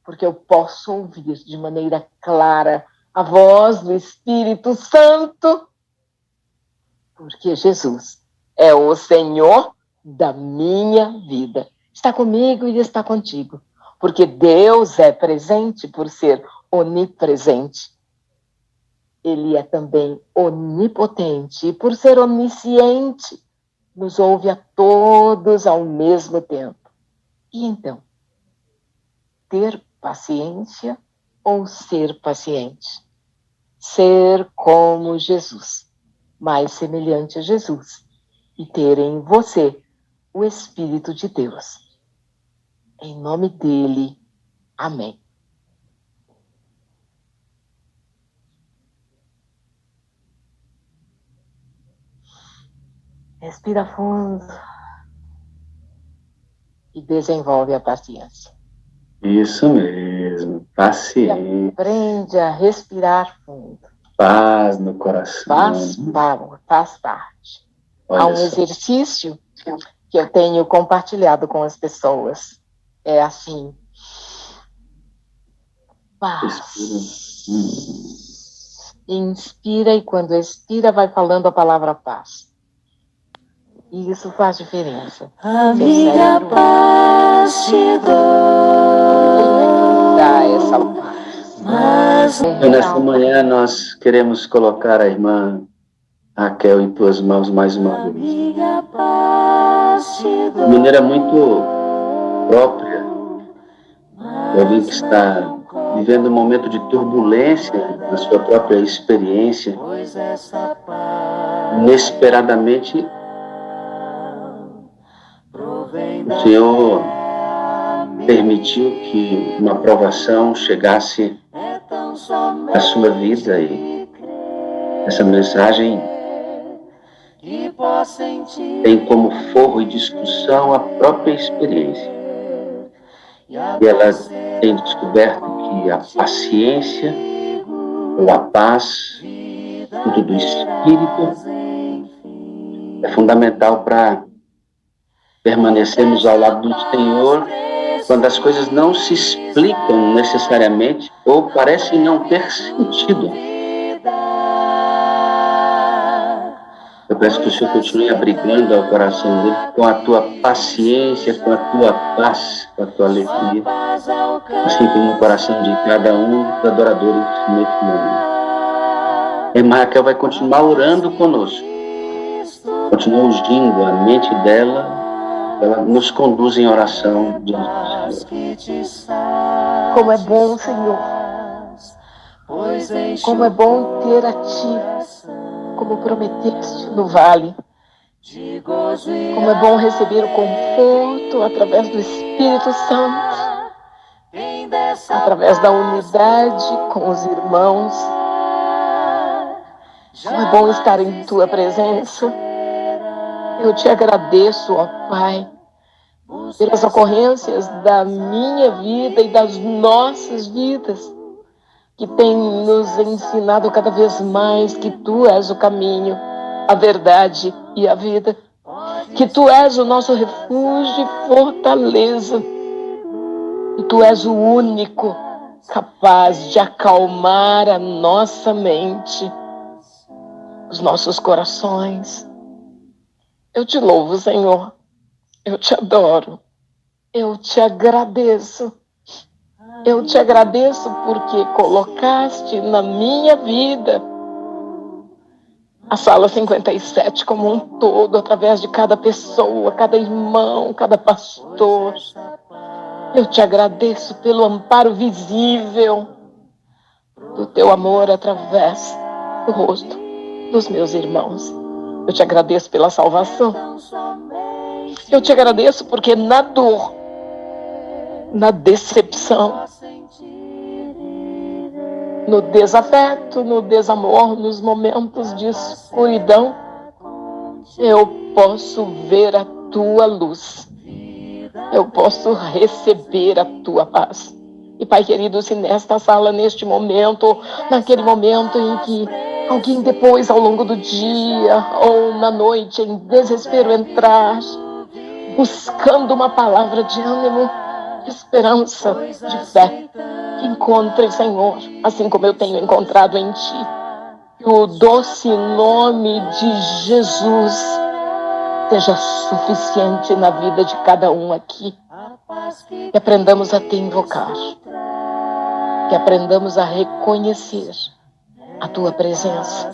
porque eu posso ouvir de maneira clara a voz do Espírito Santo, porque Jesus é o Senhor da minha vida. Está comigo e está contigo, porque Deus é presente por ser onipresente. Ele é também onipotente e por ser onisciente, nos ouve a todos ao mesmo tempo. E então, ter paciência ou ser paciente? Ser como Jesus, mais semelhante a Jesus, e ter em você o Espírito de Deus. Em nome dele, amém. Respira fundo e desenvolve a paciência. Isso mesmo, paciência. E aprende a respirar fundo. Paz no coração. Faz parte. Olha Há um só. exercício que eu tenho compartilhado com as pessoas. É assim. Paz. Inspira e quando expira vai falando a palavra paz. E isso faz diferença. Amiga, paz te dou. Dá essa paz. Mas Então, nessa manhã nós queremos colocar a irmã Raquel em tuas mãos mais uma vez. amiga, paz te dou. De maneira muito própria. Eu vi que está vivendo um momento de turbulência na sua própria experiência, inesperadamente, o Senhor permitiu que uma provação chegasse à sua vida, e essa mensagem tem como forro e discussão a própria experiência. E ela tem descoberto que a paciência ou a paz, fruto do Espírito, é fundamental para permanecermos ao lado do Senhor quando as coisas não se explicam necessariamente ou parecem não ter sentido. Eu peço que o Senhor continue abrigando ao coração dele com a tua paciência, com a tua paz, com a tua alegria, assim como o coração de cada um dos adoradores nesse momento. A irmã Raquel vai continuar orando conosco, continua ungindo a mente dela, ela nos conduz em oração diante do Senhor. Como é bom, Senhor. Como é bom ter a Ti, como prometeste no vale. Como é bom receber o conforto através do Espírito Santo, através da unidade com os irmãos. Como é bom estar em Tua presença. Eu Te agradeço, ó Pai, pelas ocorrências da minha vida e das nossas vidas, que tem nos ensinado cada vez mais que Tu és o caminho, a verdade e a vida, que Tu és o nosso refúgio e fortaleza, e Tu és o único capaz de acalmar a nossa mente, os nossos corações. Eu Te louvo, Senhor, eu Te adoro, eu Te agradeço. Eu Te agradeço porque colocaste na minha vida a Sala 57 como um todo, através de cada pessoa, cada irmão, cada pastor. Eu Te agradeço pelo amparo visível do Teu amor através do rosto dos meus irmãos. Eu Te agradeço pela salvação. Eu Te agradeço porque na dor, na decepção, no desafeto, no desamor, nos momentos de escuridão, eu posso ver a Tua luz. Eu posso receber a Tua paz. E, Pai querido, se nesta sala, neste momento, naquele momento em que alguém depois, ao longo do dia ou na noite, em desespero entrar, buscando uma palavra de ânimo, de esperança, de fé, que encontre, Senhor, assim como eu tenho encontrado em Ti, que o doce nome de Jesus seja suficiente na vida de cada um aqui. Que aprendamos a Te invocar, que aprendamos a reconhecer a Tua presença,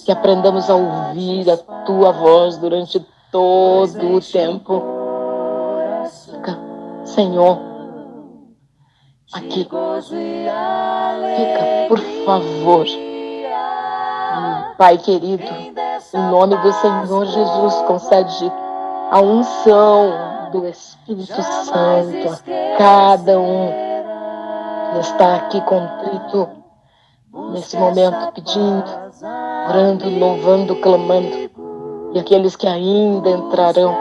que aprendamos a ouvir a Tua voz durante todo o tempo. Fica, Senhor, aqui. Fica, por favor. Pai querido, em nome do Senhor Jesus, concede a unção do Espírito Santo a cada um que está aqui contrito nesse momento, pedindo, orando, louvando, clamando, e aqueles que ainda entrarão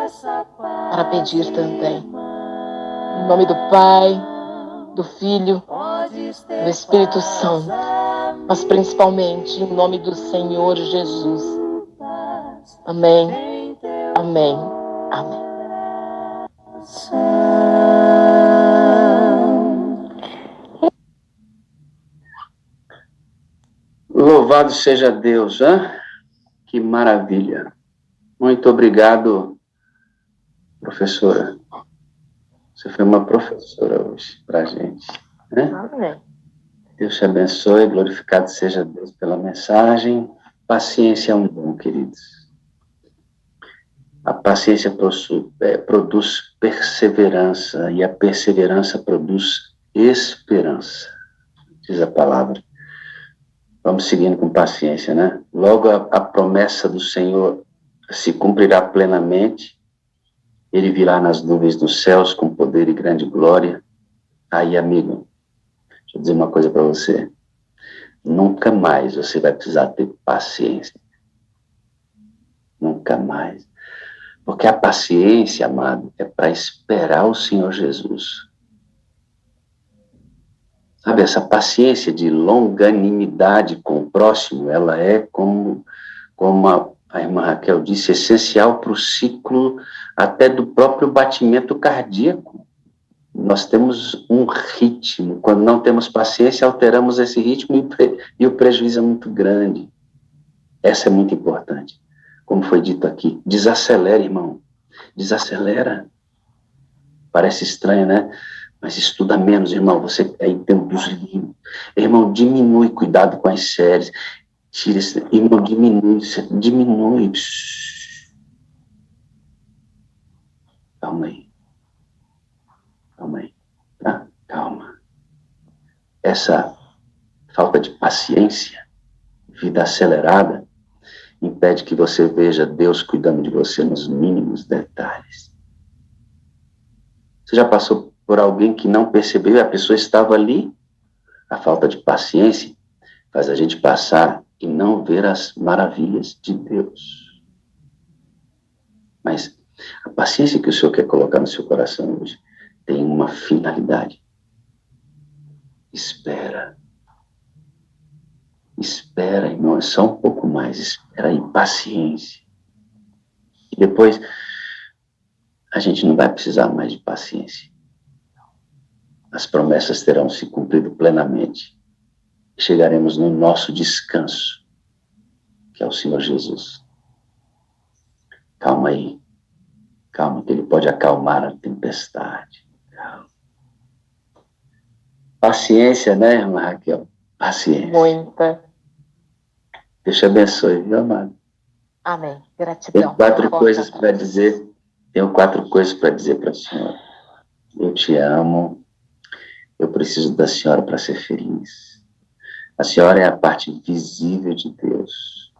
para pedir também. Em nome do Pai, do Filho, do Espírito Santo, mas principalmente em nome do Senhor Jesus. Amém, amém, amém. Louvado seja Deus, hein? Que maravilha. Muito obrigado, professora. Você foi uma professora hoje para a gente, né? Amém. Deus te abençoe, glorificado seja Deus pela mensagem. Paciência é um dom, queridos. A paciência produz perseverança, e a perseverança produz esperança. diz a palavra. Vamos seguindo com paciência, né? Logo a promessa do Senhor se cumprirá plenamente. Ele virá nas nuvens dos céus com poder e grande glória. Aí, amigo, deixa eu dizer uma coisa para você. Nunca mais você vai precisar ter paciência. Nunca mais. Porque a paciência, amado, é para esperar o Senhor Jesus. Sabe, essa paciência de longanimidade com o próximo, ela é como a irmã Raquel disse, essencial para o ciclo até do próprio batimento cardíaco. Nós temos um ritmo. Quando não temos paciência, alteramos esse ritmo e o prejuízo é muito grande. Essa é muito importante. Como foi dito aqui, desacelera, irmão. Desacelera. Parece estranho, né? Mas estuda menos, irmão. Você aí tem dos livros. Irmão, diminui, cuidado com as séries. Tira esse... Irmão, diminui. Calma aí. Calma aí. Tá? Calma. Essa falta de paciência, vida acelerada, impede que você veja Deus cuidando de você nos mínimos detalhes. Você já passou por alguém que não percebeu e a pessoa estava ali? A falta de paciência faz a gente passar e não ver as maravilhas de Deus. Mas a paciência que o Senhor quer colocar no seu coração hoje tem uma finalidade. Espera. Espera, irmão, é só um pouco mais. Espera aí, paciência. E depois, a gente não vai precisar mais de paciência. As promessas terão se cumprido plenamente. Chegaremos no nosso descanso, que é o Senhor Jesus. Calma aí. Calma, que Ele pode acalmar a tempestade. Calma. Paciência, né, irmã Raquel? Paciência. Muita. Deus te abençoe, viu, amado? Amém. Gratidão. Tenho 4 coisas para dizer. Tenho 4 coisas para dizer para a senhora. Eu te amo. Eu preciso da senhora para ser feliz. A senhora é a parte visível de Deus.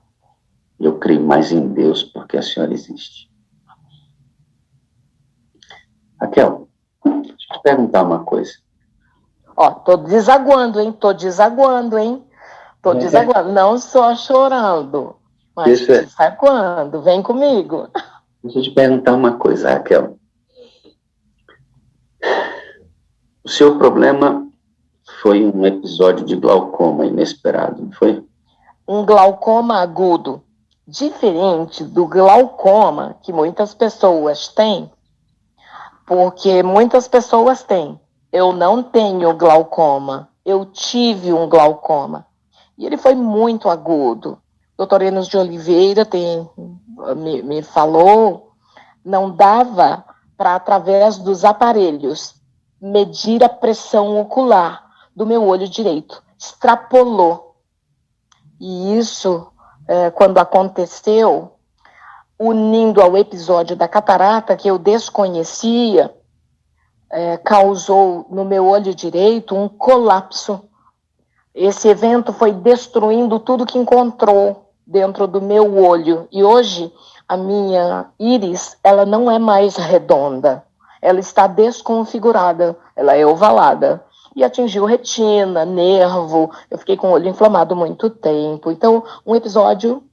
Eu creio mais em Deus porque a senhora existe. Raquel, deixa eu te perguntar uma coisa. Ó, tô desaguando, hein? Tô desaguando. Não só chorando, mas desaguando. Vem comigo. Deixa eu te perguntar uma coisa, Raquel. O seu problema foi um episódio de glaucoma inesperado, não foi? Um glaucoma agudo, diferente do glaucoma que muitas pessoas têm, porque muitas pessoas têm. Eu não tenho glaucoma, eu tive um glaucoma. E ele foi muito agudo. O doutor Enos de Oliveira me falou, não dava para, através dos aparelhos, medir a pressão ocular do meu olho direito. Extrapolou. E isso, quando aconteceu, unindo ao episódio da catarata, que eu desconhecia, causou no meu olho direito um colapso. Esse evento foi destruindo tudo que encontrou dentro do meu olho. E hoje, a minha íris, ela não é mais redonda. Ela está desconfigurada, ela é ovalada. E atingiu retina, nervo, eu fiquei com o olho inflamado muito tempo. Então, um episódio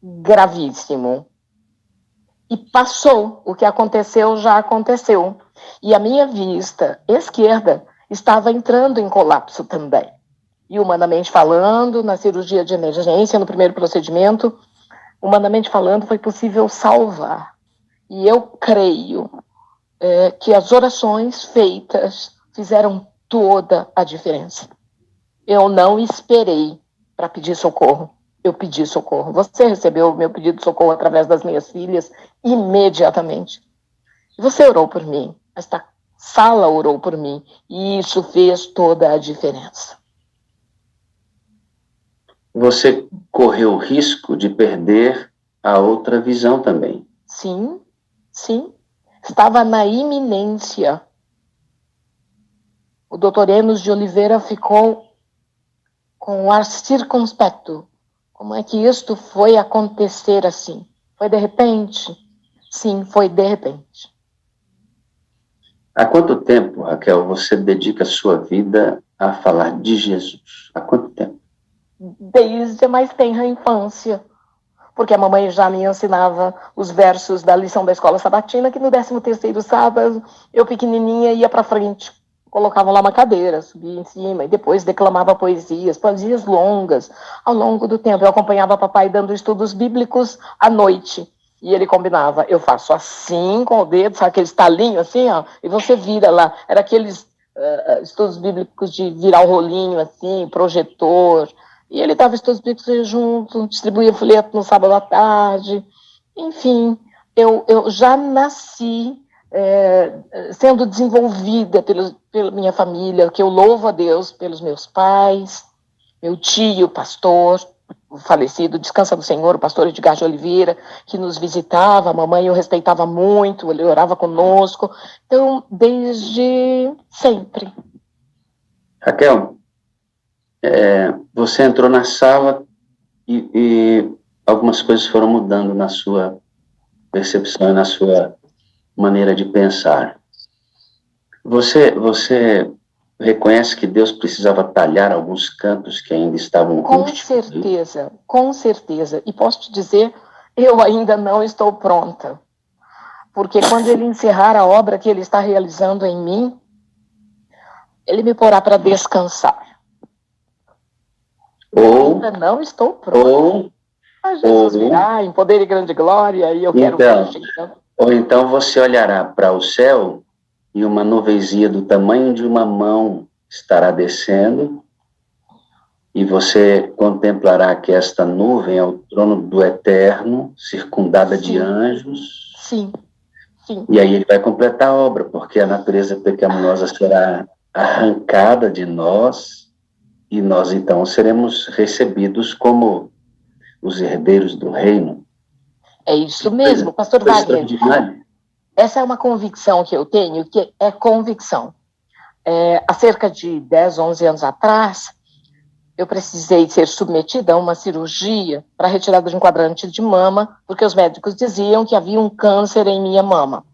gravíssimo. E passou, o que aconteceu já aconteceu. E a minha vista esquerda estava entrando em colapso também. E humanamente falando, na cirurgia de emergência, no primeiro procedimento, humanamente falando, foi possível salvar. E eu creio que as orações feitas fizeram toda a diferença. Eu não esperei para pedir socorro. Eu pedi socorro. Você recebeu o meu pedido de socorro através das minhas filhas imediatamente. Você orou por mim. Esta sala orou por mim. E isso fez toda a diferença. Você correu o risco de perder a outra visão também. Sim, sim. Estava na iminência. O doutor Enos de Oliveira ficou com um ar circunspecto. Como é que isto foi acontecer assim? Foi de repente? Sim, foi de repente. Há quanto tempo, Raquel, você dedica a sua vida a falar de Jesus? Há quanto tempo? Desde a mais tenra infância. Porque a mamãe já me ensinava os versos da lição da escola sabatina, que no 13º sábado, eu pequenininha ia para frente. Colocava lá uma cadeira, subia em cima e depois declamava poesias longas. Ao longo do tempo, eu acompanhava papai dando estudos bíblicos à noite. E ele combinava, eu faço assim com o dedo, sabe aquele estalinho assim, ó, e você vira lá. Era aqueles estudos bíblicos de virar o rolinho assim, projetor. E ele dava estudos bíblicos junto, distribuía folheto no sábado à tarde. Enfim, eu já nasci sendo desenvolvida pela minha família, que eu louvo a Deus pelos meus pais, meu tio, pastor, o falecido, descansa no Senhor, o pastor Edgar de Oliveira, que nos visitava, a mamãe eu respeitava muito, ele orava conosco. Então, desde sempre. Raquel, você entrou na sala e algumas coisas foram mudando na sua percepção, na sua maneira de pensar. Você reconhece que Deus precisava talhar alguns cantos que ainda estavam rústicos? Com certeza. E posso te dizer, eu ainda não estou pronta. Porque quando ele encerrar a obra que ele está realizando em mim, ele me porá para descansar. Eu ainda não estou pronta. Mas Jesus virá em poder e grande glória, e eu quero ver chegando. Ou então você olhará para o céu e uma nuvenzinha do tamanho de uma mão estará descendo, e você contemplará que esta nuvem é o trono do Eterno, circundada de anjos. Sim. E aí ele vai completar a obra, porque a natureza pecaminosa será arrancada de nós, e nós então seremos recebidos como os herdeiros do reino. É isso mesmo, pastor Wagner. Essa é uma convicção que eu tenho, que é convicção. Há cerca de 10, 11 anos atrás, eu precisei ser submetida a uma cirurgia para retirada de um quadrante de mama, porque os médicos diziam que havia um câncer em minha mama.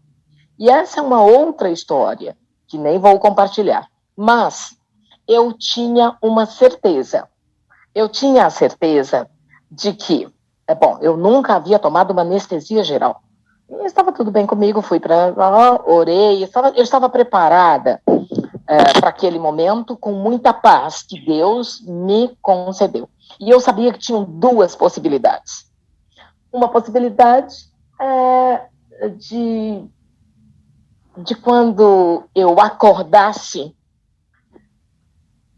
E essa é uma outra história, que nem vou compartilhar. Mas eu tinha uma certeza. Eu tinha a certeza de que, eu nunca havia tomado uma anestesia geral. E estava tudo bem comigo, fui para lá, orei, eu estava preparada para aquele momento com muita paz que Deus me concedeu. E eu sabia que tinham duas possibilidades. Uma possibilidade de quando eu acordasse,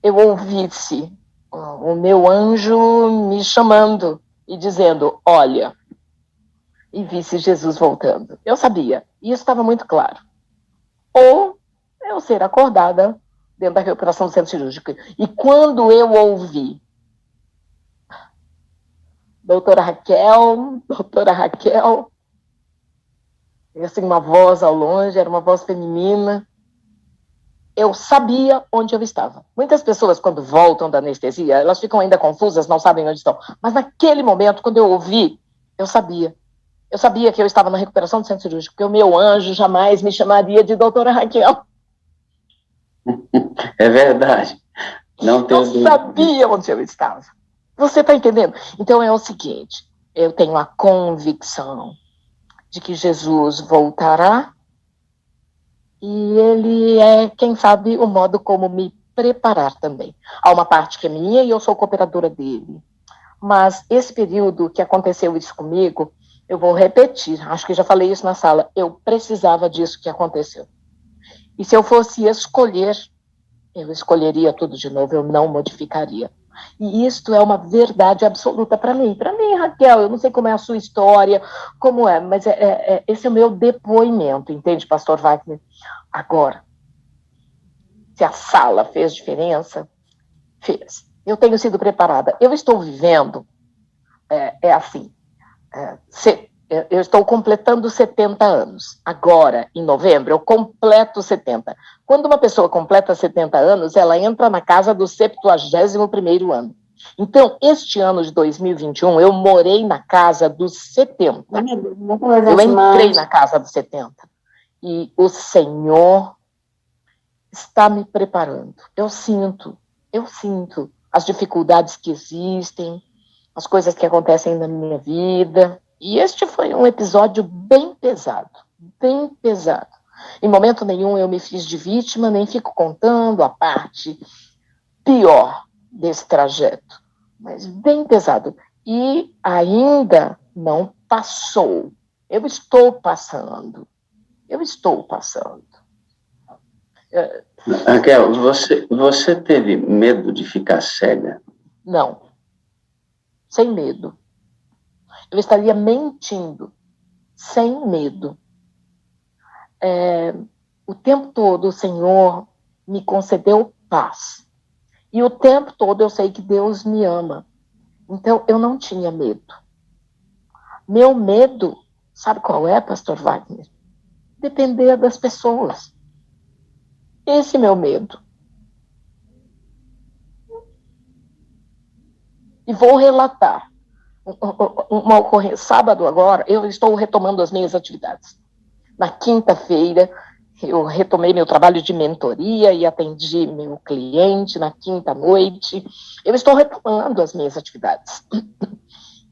eu ouvisse o meu anjo me chamando e dizendo, olha, e visse Jesus voltando. Eu sabia, e isso estava muito claro. Ou eu ser acordada dentro da recuperação do centro cirúrgico. E quando eu ouvi, doutora Raquel, e assim, uma voz ao longe, era uma voz feminina, eu sabia onde eu estava. Muitas pessoas, quando voltam da anestesia, elas ficam ainda confusas, não sabem onde estão. Mas naquele momento, quando eu ouvi, eu sabia. Eu sabia que eu estava na recuperação do centro cirúrgico, porque o meu anjo jamais me chamaria de doutora Raquel. É verdade. Eu sabia onde eu estava. Você está entendendo? Então é o seguinte, eu tenho a convicção de que Jesus voltará e ele é, quem sabe, o modo como me preparar também. Há uma parte que é minha e eu sou cooperadora dele. Mas esse período que aconteceu isso comigo, eu vou repetir, acho que já falei isso na sala, eu precisava disso que aconteceu. E se eu fosse escolher, eu escolheria tudo de novo, eu não modificaria. E isto é uma verdade absoluta para mim. Para mim, Raquel, eu não sei como é a sua história, como é, mas esse é o meu depoimento, entende, pastor Wagner? Agora, se a sala fez diferença, fez. Eu tenho sido preparada. Eu estou vivendo, eu estou completando 70 anos. Agora, em novembro, eu completo 70. Quando uma pessoa completa 70 anos, ela entra na casa do 71º ano. Então, este ano de 2021, eu morei na casa dos 70. Eu entrei na casa dos 70. E o Senhor está me preparando. Eu sinto as dificuldades que existem, as coisas que acontecem na minha vida. E este foi um episódio bem pesado, bem pesado. Em momento nenhum eu me fiz de vítima, nem fico contando a parte pior desse trajeto, mas bem pesado. E ainda não passou. Eu estou passando. Raquel, você teve medo de ficar cega? Não. Sem medo. Eu estaria mentindo. Sem medo. O tempo todo o Senhor me concedeu paz. E o tempo todo eu sei que Deus me ama. Então eu não tinha medo. Meu medo, sabe qual é, pastor Wagner? Depender das pessoas. Esse é meu medo. E vou relatar uma ocorrência. Sábado agora, eu estou retomando as minhas atividades. Na quinta-feira, eu retomei meu trabalho de mentoria e atendi meu cliente na quinta-noite. Eu estou retomando as minhas atividades.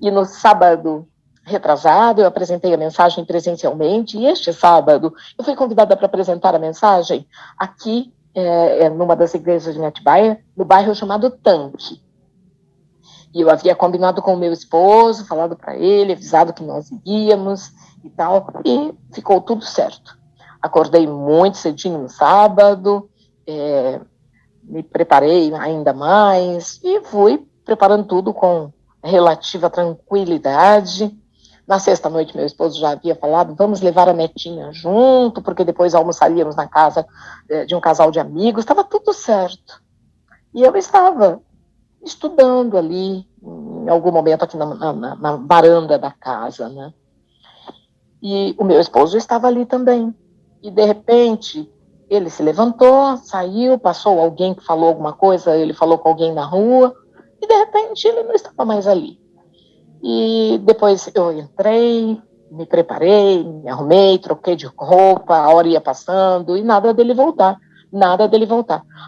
E no sábado retrasado, eu apresentei a mensagem presencialmente, e este sábado eu fui convidada para apresentar a mensagem aqui, numa das igrejas de Atibaia, no bairro chamado Tanque. E eu havia combinado com o meu esposo, falado para ele, avisado que nós iríamos e tal, e ficou tudo certo. Acordei muito cedinho no sábado, me preparei ainda mais, e fui preparando tudo com relativa tranquilidade. Na sexta-noite, meu esposo já havia falado, vamos levar a netinha junto, porque depois almoçaríamos na casa de um casal de amigos, estava tudo certo. E eu estava estudando ali, em algum momento aqui na varanda da casa, né? E o meu esposo estava ali também. E, de repente, ele se levantou, saiu, passou alguém que falou alguma coisa, ele falou com alguém na rua, e, de repente, ele não estava mais ali. E depois eu entrei, me preparei, me arrumei, troquei de roupa, a hora ia passando, e nada dele voltar.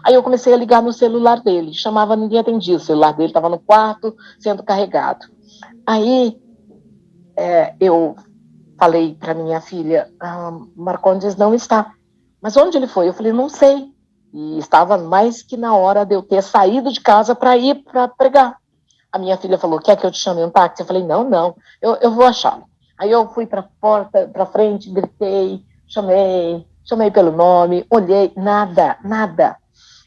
Aí eu comecei a ligar no celular dele, chamava, ninguém atendia, o celular dele estava no quarto, sendo carregado. Aí eu falei para minha filha, Marcondes não está. Mas onde ele foi? Eu falei, não sei. E estava mais que na hora de eu ter saído de casa para ir para pregar. A minha filha falou, quer que eu te chame um táxi? Eu falei, não, eu vou achá-lo. Aí eu fui para a porta, para frente, gritei, chamei pelo nome, olhei, nada.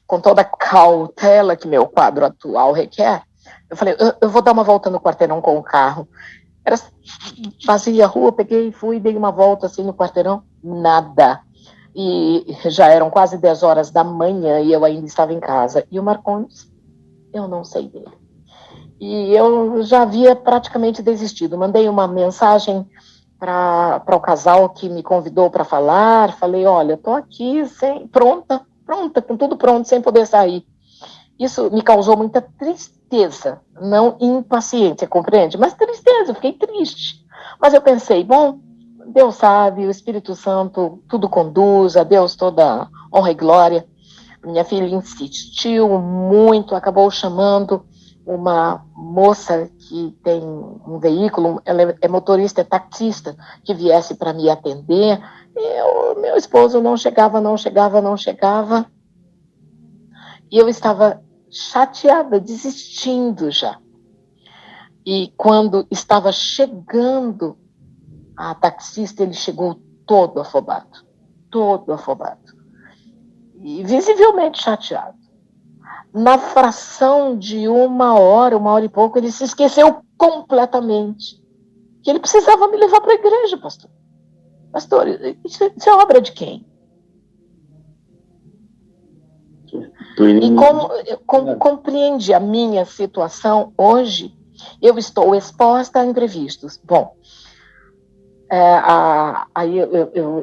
Com toda a cautela que meu quadro atual requer, eu falei, eu vou dar uma volta no quarteirão com o carro. Era vazia a rua, peguei, fui, dei uma volta assim no quarteirão, nada. E já eram quase 10 horas da manhã e eu ainda estava em casa. E o Marcondes, eu não sei dele. E eu já havia praticamente desistido. Mandei uma mensagem para o casal que me convidou para falar. Falei, olha, estou aqui pronta, com tudo pronto, sem poder sair. Isso me causou muita tristeza, não impaciência, compreende? Mas tristeza, eu fiquei triste. Mas eu pensei, bom, Deus sabe, o Espírito Santo tudo conduz, a Deus toda honra e glória. Minha filha insistiu muito, acabou chamando uma moça que tem um veículo, ela é motorista, é taxista, que viesse para me atender, e o meu esposo não chegava, e eu estava chateada, desistindo já. E quando estava chegando a taxista, ele chegou todo afobado, e visivelmente chateado. Na fração de uma hora e pouco, ele se esqueceu completamente que ele precisava me levar para a igreja, pastor. Pastor, isso é obra de quem? E como compreende a minha situação hoje, eu estou exposta a imprevistos. Bom, aí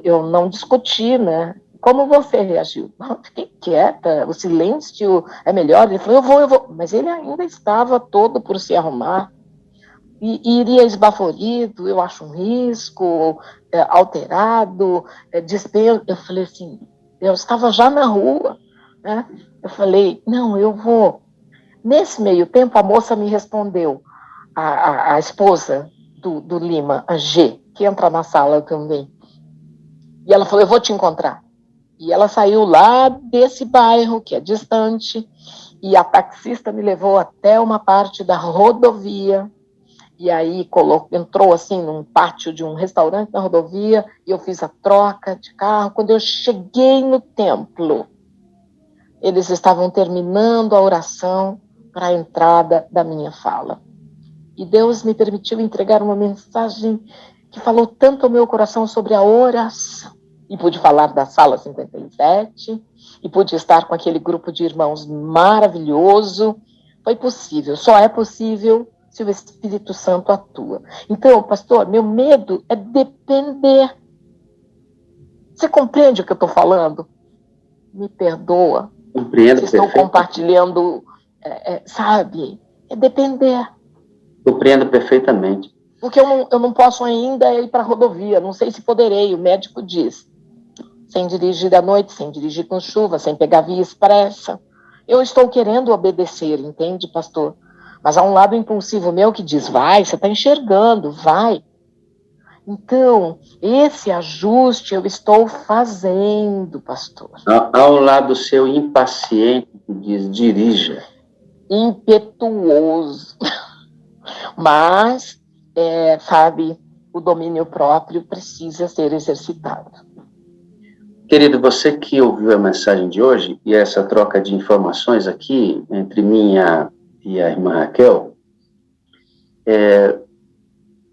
eu não discuti, né, como você reagiu? Fiquei quieta, o silêncio é melhor. Ele falou, eu vou. Mas ele ainda estava todo por se arrumar. E iria esbaforido, eu acho um risco, alterado, desespero. Eu falei assim, eu estava já na rua, né? Eu falei, não, eu vou. Nesse meio tempo, a moça me respondeu, a esposa do Lima, a G, que entra na sala também. E ela falou, eu vou te encontrar. E ela saiu lá desse bairro, que é distante, e a taxista me levou até uma parte da rodovia, e aí entrou assim num pátio de um restaurante na rodovia, e eu fiz a troca de carro. Quando eu cheguei no templo, eles estavam terminando a oração para a entrada da minha fala. E Deus me permitiu entregar uma mensagem que falou tanto ao meu coração sobre a oração. E pude falar da sala 57, e pude estar com aquele grupo de irmãos maravilhoso. Foi possível, só é possível se o Espírito Santo atua. Então, pastor, meu medo é depender. Você compreende o que eu estou falando? Me perdoa. Compreendo. Estou compartilhando, sabe? É depender. Compreendo perfeitamente. Porque eu não posso ainda ir para a rodovia, não sei se poderei, o médico diz. Sem dirigir à noite, sem dirigir com chuva, sem pegar via expressa. Eu estou querendo obedecer, entende, pastor? Mas há um lado impulsivo meu que diz, vai, você está enxergando, vai. Então, esse ajuste eu estou fazendo, pastor. Há um lado seu impaciente que diz, dirija. Impetuoso. Mas, sabe, o domínio próprio precisa ser exercitado. Querido, você que ouviu a mensagem de hoje e essa troca de informações aqui entre mim e a irmã Raquel,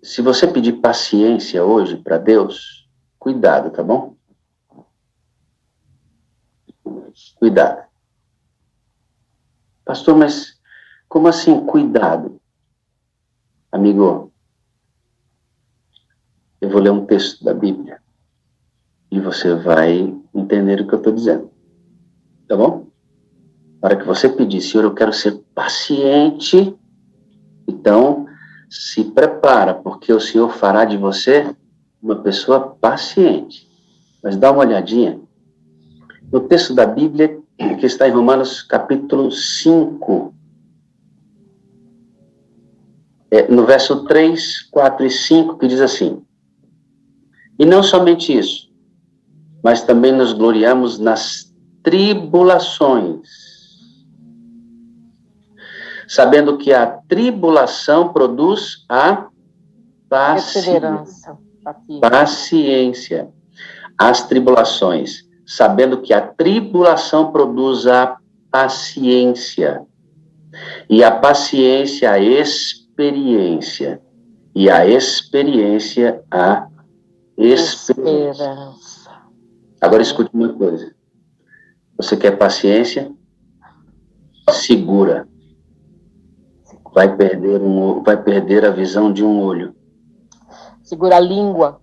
se você pedir paciência hoje para Deus, cuidado, tá bom? Cuidado. Pastor, mas como assim cuidado? Amigo, eu vou ler um texto da Bíblia e você vai entender o que eu estou dizendo. Tá bom? Na hora que você pedir, Senhor, eu quero ser paciente, então se prepara, porque o Senhor fará de você uma pessoa paciente. Mas dá uma olhadinha no texto da Bíblia que está em Romanos capítulo 5, no verso 3, 4 e 5, que diz assim, e não somente isso, mas também nos gloriamos nas tribulações, sabendo que a tribulação produz a paciência. As tribulações, sabendo que a tribulação produz a paciência, e a paciência a experiência, e a experiência a esperança. Agora escute uma coisa. Você quer paciência? Segura. Vai perder a visão de um olho. Segura a língua.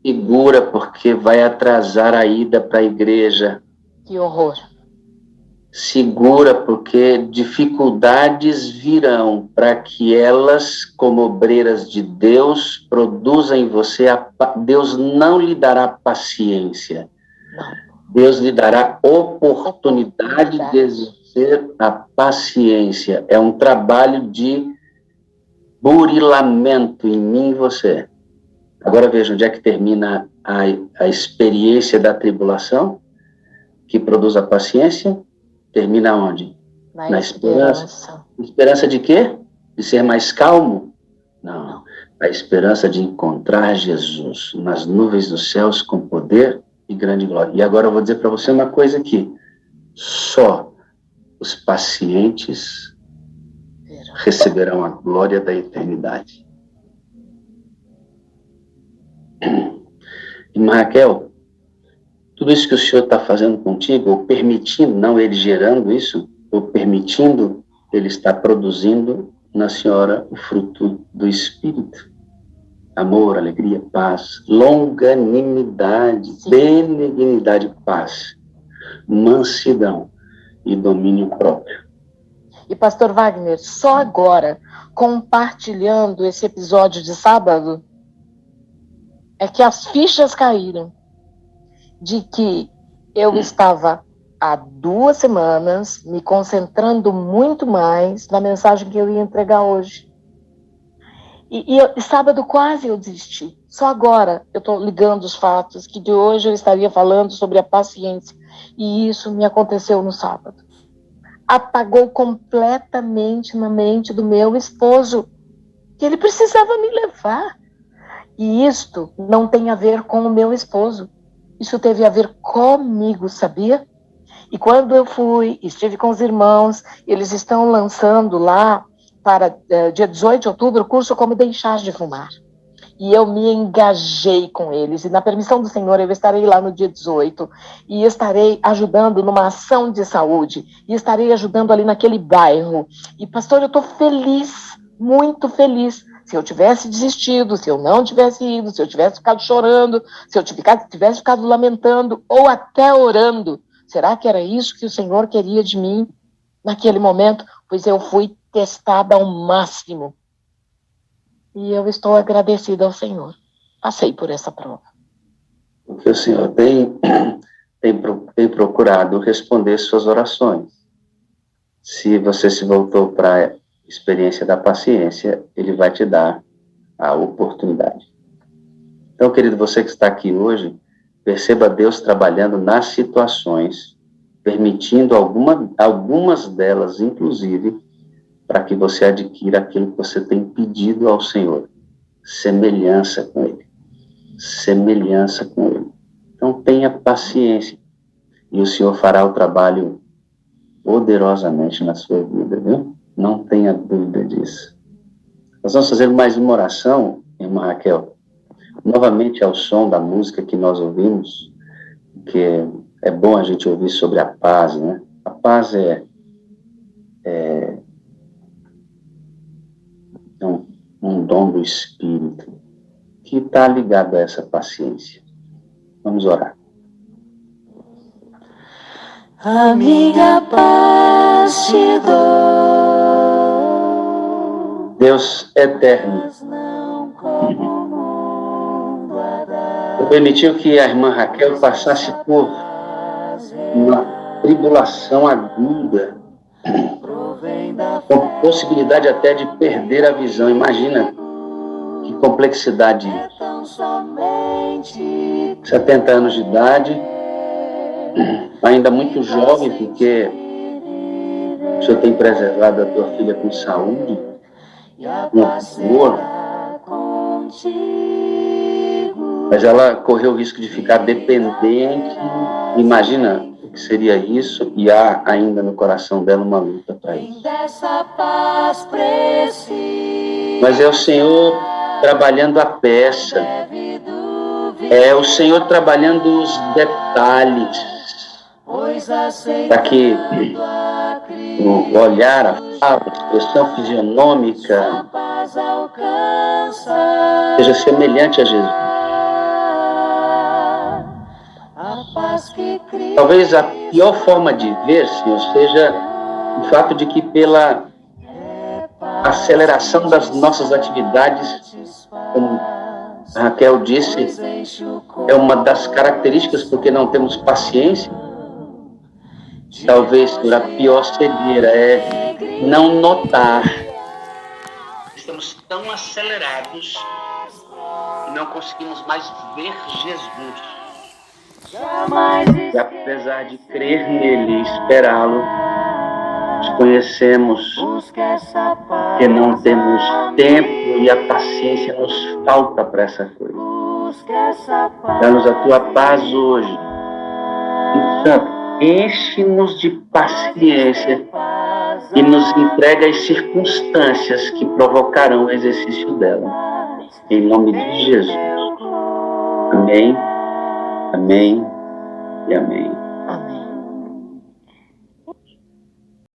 Segura, porque vai atrasar a ida para a igreja. Que horror. Segura, porque dificuldades virão para que elas, como obreiras de Deus, produzam em você Deus não lhe dará paciência. Deus lhe dará oportunidade de exercer a paciência. É um trabalho de burilamento em mim e você. Agora veja onde é que termina a experiência da tribulação, que produz a paciência. Termina onde? Na esperança. Esperança de quê? De ser mais calmo? Não. A esperança de encontrar Jesus nas nuvens dos céus com poder e grande glória. E agora eu vou dizer para você uma coisa aqui. Só os pacientes receberão a glória da eternidade. Irmã Raquel, tudo isso que o Senhor está fazendo contigo, ou permitindo, não ele gerando isso, ou permitindo, ele está produzindo na senhora o fruto do Espírito. amor, alegria, paz, longanimidade, benignidade, paz, mansidão e domínio próprio. E pastor Wagner, só agora, compartilhando esse episódio de sábado, é que as fichas caíram de que eu estava há 2 semanas me concentrando muito mais na mensagem que eu ia entregar hoje. E sábado quase eu desisti. Só agora eu estou ligando os fatos que de hoje eu estaria falando sobre a paciência. E isso me aconteceu no sábado. Apagou completamente na mente do meu esposo que ele precisava me levar. E isto não tem a ver com o meu esposo. Isso teve a ver comigo, sabia? E quando eu estive com os irmãos, eles estão lançando lá para dia 18 de outubro o curso Como Deixar de Fumar. E eu me engajei com eles. E na permissão do Senhor, eu estarei lá no dia 18 e estarei ajudando numa ação de saúde. E estarei ajudando ali naquele bairro. E, pastor, eu estou feliz, muito feliz. Se eu tivesse desistido, se eu não tivesse ido, se eu tivesse ficado chorando, se eu tivesse ficado lamentando ou até orando, será que era isso que o Senhor queria de mim naquele momento? Pois eu fui testada ao máximo. E eu estou agradecida ao Senhor. Passei por essa prova. Porque o Senhor tem procurado responder suas orações. Se você se voltou para a experiência da paciência, Ele vai te dar a oportunidade. Então, querido, você que está aqui hoje, perceba Deus trabalhando nas situações, permitindo algumas delas, inclusive, para que você adquira aquilo que você tem pedido ao Senhor. Semelhança com Ele. Semelhança com Ele. Então tenha paciência. E o Senhor fará o trabalho poderosamente na sua vida, viu? Não tenha dúvida disso. Nós vamos fazer mais uma oração, irmã Raquel. Novamente ao som da música que nós ouvimos, que é bom a gente ouvir sobre a paz, né? A paz é um dom do Espírito que está ligado a essa paciência. Vamos orar. Amiga, paz te dou. Deus eterno, permitiu que a irmã Raquel passasse por uma tribulação aguda, com possibilidade até de perder a visão. Imagina que complexidade isso. 70 anos de idade, ainda muito jovem, porque o Senhor tem preservado a tua filha com saúde, com amor, mas ela correu o risco de ficar dependente. Imagina o que seria isso, e há ainda no coração dela uma luta para isso. Mas é o Senhor trabalhando a peça, é o Senhor trabalhando os detalhes, para que o olhar, a fala, a expressão fisionômica seja semelhante a Jesus. Talvez a pior forma de ver, Senhor, seja o fato de que pela aceleração das nossas atividades, como a Raquel disse, é uma das características porque não temos paciência. Talvez, Senhor, a pior cegueira é não notar. Estamos tão acelerados que não conseguimos mais ver Jesus. E apesar de crer nele e esperá-lo, desconhecemos que não temos tempo e a paciência nos falta para essa coisa. Dá-nos a tua paz hoje. E, Santo, enche-nos de paciência e nos entrega as circunstâncias que provocarão o exercício dela. Em nome de Jesus. Amém, amém e amém. Amém.